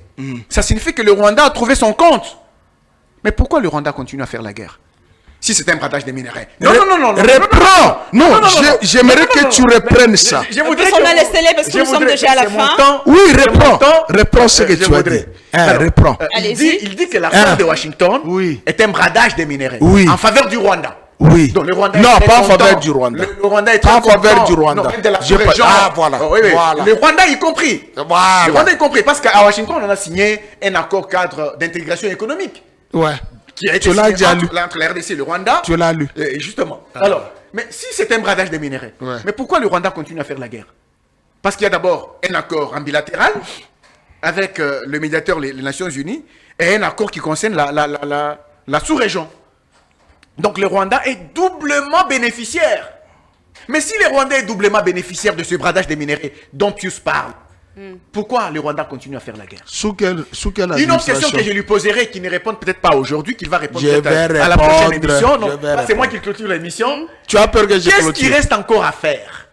ça signifie que le Rwanda a trouvé son compte. Mais pourquoi le Rwanda continue à faire la guerre? Si c'est un bradage des minéraux. Non. Reprends. Non, j'aimerais que tu reprennes ça. Je voudrais qu'on a laissé parce que nous sommes déjà à la fin. Oui, reprends ce que tu as dit. Reprends. Il dit que l'accord de Washington est un bradage des minéraux en faveur du Rwanda. Oui. Donc, le Rwanda non, pas en faveur du Rwanda. Le Rwanda est pas en faveur du Rwanda. Non, de la région. Ah, voilà. Voilà. Le Rwanda y compris. Voilà. Le Rwanda y compris. Parce qu'à Washington, on a signé un accord cadre d'intégration économique. Ouais. Qui a été signé entre la RDC et le Rwanda. Tu l'as lu. Justement. Alors, mais si c'est un bradage des minéraux, mais pourquoi le Rwanda continue à faire la guerre? Parce qu'il y a d'abord un accord en bilatéral avec le médiateur, les Nations Unies, et un accord qui concerne la sous-région. Donc le Rwanda est doublement bénéficiaire. Mais si le Rwanda est doublement bénéficiaire de ce bradage des minéraux dont Pius parle, pourquoi le Rwanda continue à faire la guerre? Sous quelle Une autre question que je lui poserai, qui ne répond peut-être pas aujourd'hui, qu'il va répondre à la prochaine émission. C'est moi qui clôture l'émission. Tu as peur que je clôture? Qu'est-ce qui reste encore à faire?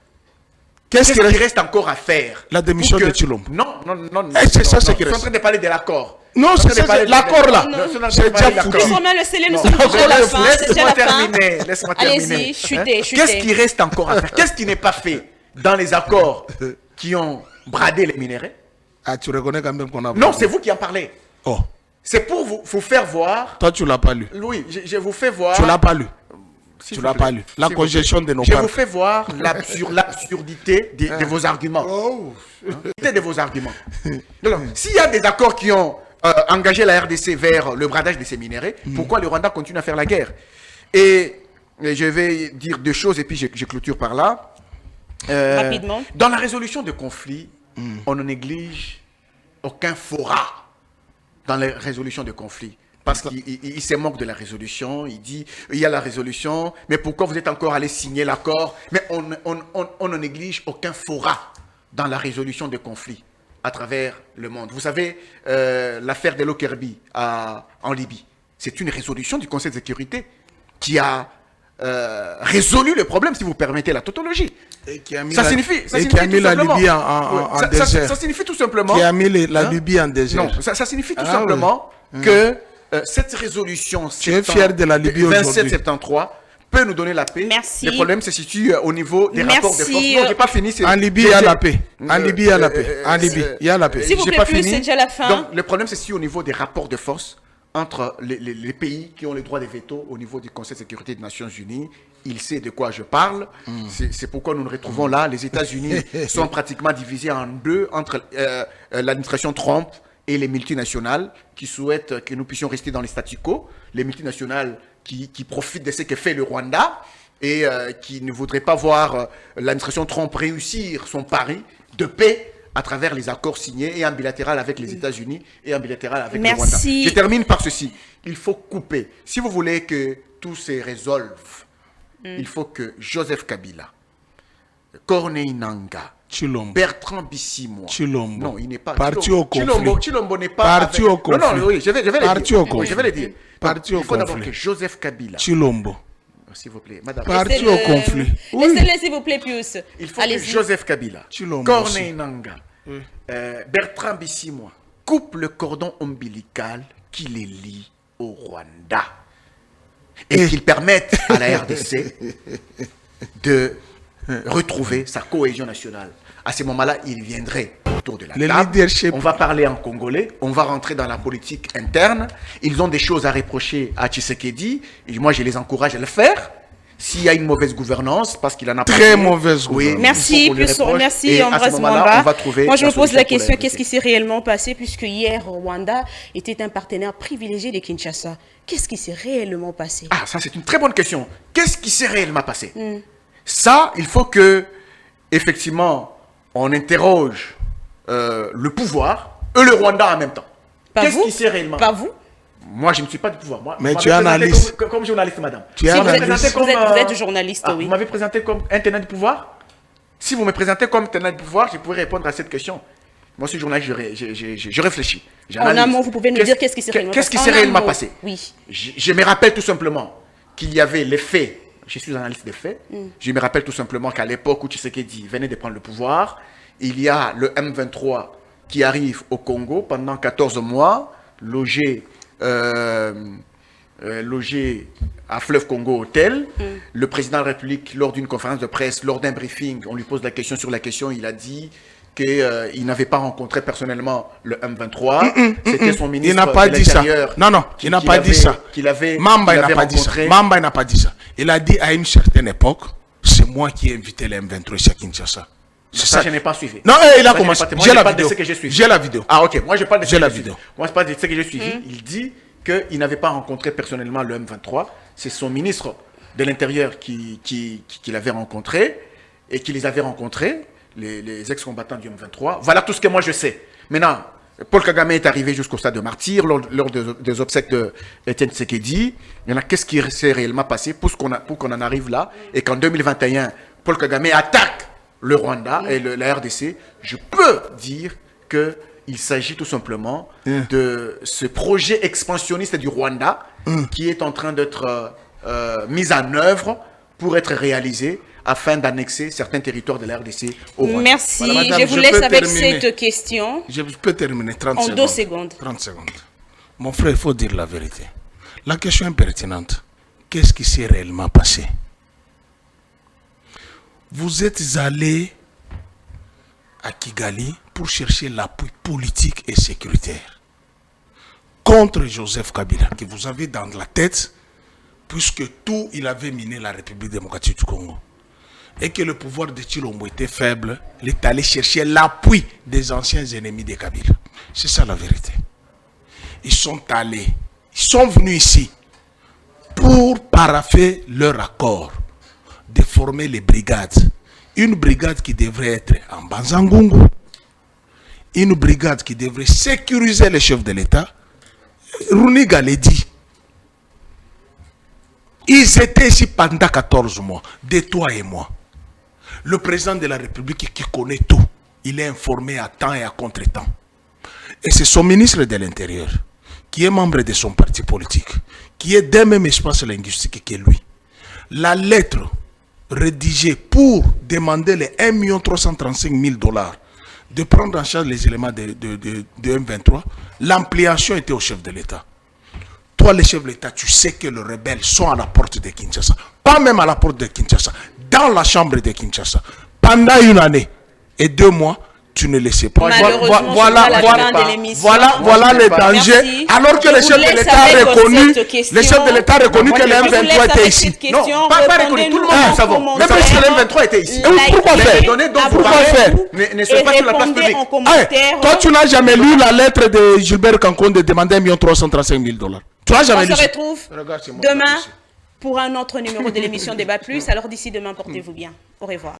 Qu'est-ce qui reste encore à faire? La démission de Tshilombo. Non. C'est ça ce qui reste. Je suis en train de parler de l'accord. Non, c'est l'accord là. C'est déjà foutu. Laissons-moi le sceller, nous sommes déjà à la fin. Laisse-moi terminer. Laisse-moi terminer. Allez-y, chutez. Qu'est-ce qui reste encore à faire? Qu'est-ce qui n'est pas fait dans les accords qui ont bradé les minéraux? Ah, tu reconnais quand même qu'on a... Non, c'est vous qui en parlez. Oh. C'est pour vous faire voir... Toi, tu l'as pas lu. Oui, je vous fais voir... Tu l'as pas lu. Tu l'as pas lu. La congestion de nos parents. Je vous fais voir l'absurdité de vos arguments. De vos arguments. Alors, s'il y a des accords qui ont engagé la RDC vers le bradage de ces minéraux, pourquoi le Rwanda continue à faire la guerre? Et je vais dire deux choses et puis je clôture par là. Rapidement. Dans la résolution de conflits, on ne néglige aucun fora dans les résolutions de conflits. Parce qu'il se moque de la résolution, il dit, il y a la résolution, mais pourquoi vous êtes encore allé signer l'accord? Mais on ne néglige aucun fora dans la résolution de conflits à travers le monde. Vous savez, l'affaire de Lockerbie en Libye, c'est une résolution du Conseil de sécurité qui a résolu le problème, si vous permettez la tautologie. Et qui a mis ça signifie la Libye en désert. Ça signifie tout simplement... Qui a mis la Libye en désert. Non, ça signifie tout simplement que cette résolution tu es fier de la Libye 2773 peut nous donner la paix. Merci. Le problème se situe au niveau des rapports de force. Non, j'ai pas fini. En Libye, il y a la paix. En Libye, il y a la paix. En Libye, il y a la paix. S'il vous plaît, plus, c'est déjà la fin. Donc, le problème se situe au niveau des rapports de force entre les pays qui ont le droit de veto au niveau du Conseil de sécurité des Nations Unies. Il sait de quoi je parle. C'est pourquoi nous nous retrouvons là. Les États-Unis sont pratiquement divisés en deux entre l'administration Trump et les multinationales qui souhaitent que nous puissions rester dans les statu quo, les multinationales qui profitent de ce que fait le Rwanda et qui ne voudraient pas voir l'administration Trump réussir son pari de paix à travers les accords signés et en bilatéral avec les États-Unis et en bilatéral avec le Rwanda. Je termine par ceci. Il faut couper. Si vous voulez que tout se résolve, il faut que Joseph Kabila, Corneille Nangaa, Tshilombo. Bertrand Bisimwa. Tshilombo. Non, il n'est pas parti au conflit. Tshilombo n'est pas parti au conflit. Non, oui, je vais le dire. Je vais le dire. Parti au conflit. Il faut d'abord que Joseph Kabila. Tshilombo. S'il vous plaît, madame. Parti au conflit. Laissez-le, s'il vous plaît, Pius. Il faut que Joseph Kabila, Corneille Nangaa, Bertrand Bisimwa coupent le cordon ombilical qui les lie au Rwanda. Et qu'ils permettent à la RDC de retrouver sa cohésion nationale. À ce moment-là, il viendrait autour de la table. On va parler en congolais, on va rentrer dans la politique interne. Ils ont des choses à reprocher à Tshisekedi, et moi je les encourage à le faire. S'il y a une mauvaise gouvernance, parce qu'il en a très mauvaise gouvernance. Merci, merci Ambroise Mwamba. Moi je me pose la question, qu'est-ce qui s'est réellement passé, puisque hier Rwanda était un partenaire privilégié de Kinshasa. Qu'est-ce qui s'est réellement passé? Ah, ça c'est une très bonne question. Qu'est-ce qui s'est réellement passé? Ça, il faut que, effectivement, on interroge le pouvoir et le Rwanda en même temps. Qu'est-ce qui s'est réellement? Pas vous? Moi, je ne suis pas du pouvoir. Moi, mais tu es analyste. Comme journaliste, madame. Vous êtes journaliste, oui. Vous m'avez présenté comme un tenant du pouvoir? Si vous me présentez comme tenant de pouvoir, je pourrais répondre à cette question. Moi, ce journaliste, je réfléchis. En amont, vous pouvez nous dire qu'est-ce qui s'est réellement passé. Oui. Je me rappelle tout simplement qu'il y avait les faits. Je suis analyste des faits. Je me rappelle tout simplement qu'à l'époque où Tshisekedi venait de prendre le pouvoir, il y a le M23 qui arrive au Congo pendant 14 mois, logé à Fleuve Congo Hôtel. Le président de la République, lors d'une conférence de presse, lors d'un briefing, on lui pose la question sur la question, il a dit qu'il n'avait pas rencontré personnellement le M23. C'était son ministre il n'a pas dit ça. Non, il n'a pas dit ça. Mamba n'a pas dit ça. Mamba n'a pas dit ça. Il a dit à une certaine époque, c'est moi qui ai invité le M23 à Kinshasa. Ça, je n'ai pas suivi. Non, il a commencé. J'ai la vidéo. J'ai la vidéo. Ah, ok. Moi, je parle de ce que j'ai suivi. Moi, je parle de ce que j'ai suivi. Il dit qu'il n'avait pas rencontré personnellement le M23. C'est son ministre de l'Intérieur qui l'avait rencontré et qui les avait rencontrés, les ex-combattants du M23. Voilà tout ce que moi je sais. Maintenant, Paul Kagame est arrivé jusqu'au stade de martyr lors des obsèques d'Etienne Tshisekedi. Maintenant, qu'est-ce qui s'est réellement passé pour qu'on en arrive là et qu'en 2021, Paul Kagame attaque le Rwanda et la RDC? Je peux dire qu'il s'agit tout simplement de ce projet expansionniste du Rwanda qui est en train d'être mis en œuvre pour être réalisé afin d'annexer certains territoires de la RDC au Rwanda. Merci. Voilà, madame, je vous laisse avec cette question. Je peux terminer 30 secondes. En 2 secondes. 30 secondes. Mon frère, il faut dire la vérité. La question est pertinente. Qu'est-ce qui s'est réellement passé? Vous êtes allé à Kigali pour chercher l'appui politique et sécuritaire contre Joseph Kabila, que vous avez dans la tête, puisque tout, il avait miné la République démocratique du Congo. Et que le pouvoir de Tshilombo était faible, il est allé chercher l'appui des anciens ennemis de Kabila. C'est ça la vérité. Ils sont venus ici pour paraffer leur accord de former les brigades. Une brigade qui devrait être en Banzangungu, une brigade qui devrait sécuriser les chefs de l'État. Runiga l'a dit. Ils étaient ici pendant 14 mois, de toi et moi. Le président de la République qui connaît tout, il est informé à temps et à contre-temps. Et c'est son ministre de l'Intérieur, qui est membre de son parti politique, qui est d'un même espace linguistique que lui. La lettre rédigée pour demander les 1 335 000 $ de prendre en charge les éléments de M23, l'ampliation était au chef de l'État. Toi, le chef de l'État, tu sais que les rebelles sont à la porte de Kinshasa. Pas même à la porte de Kinshasa, dans la chambre de Kinshasa. Pendant 1 année et 2 mois, tu ne le sais pas. Voilà les dangers. Alors que le chef de l'État a reconnu, que le M23 était ici. Non, pas reconnu, tout le monde le savait. Mais parce que le M23 était ici. Pourquoi faire? Ne soyez pas sur la place publique. Toi, tu n'as jamais lu la lettre de Gilbert Kankon de demander 1 335 000 $. Tu n'as jamais lu ça? On se retrouve demain pour un autre numéro de l'émission Débat Plus. Alors d'ici demain, portez-vous bien. Au revoir.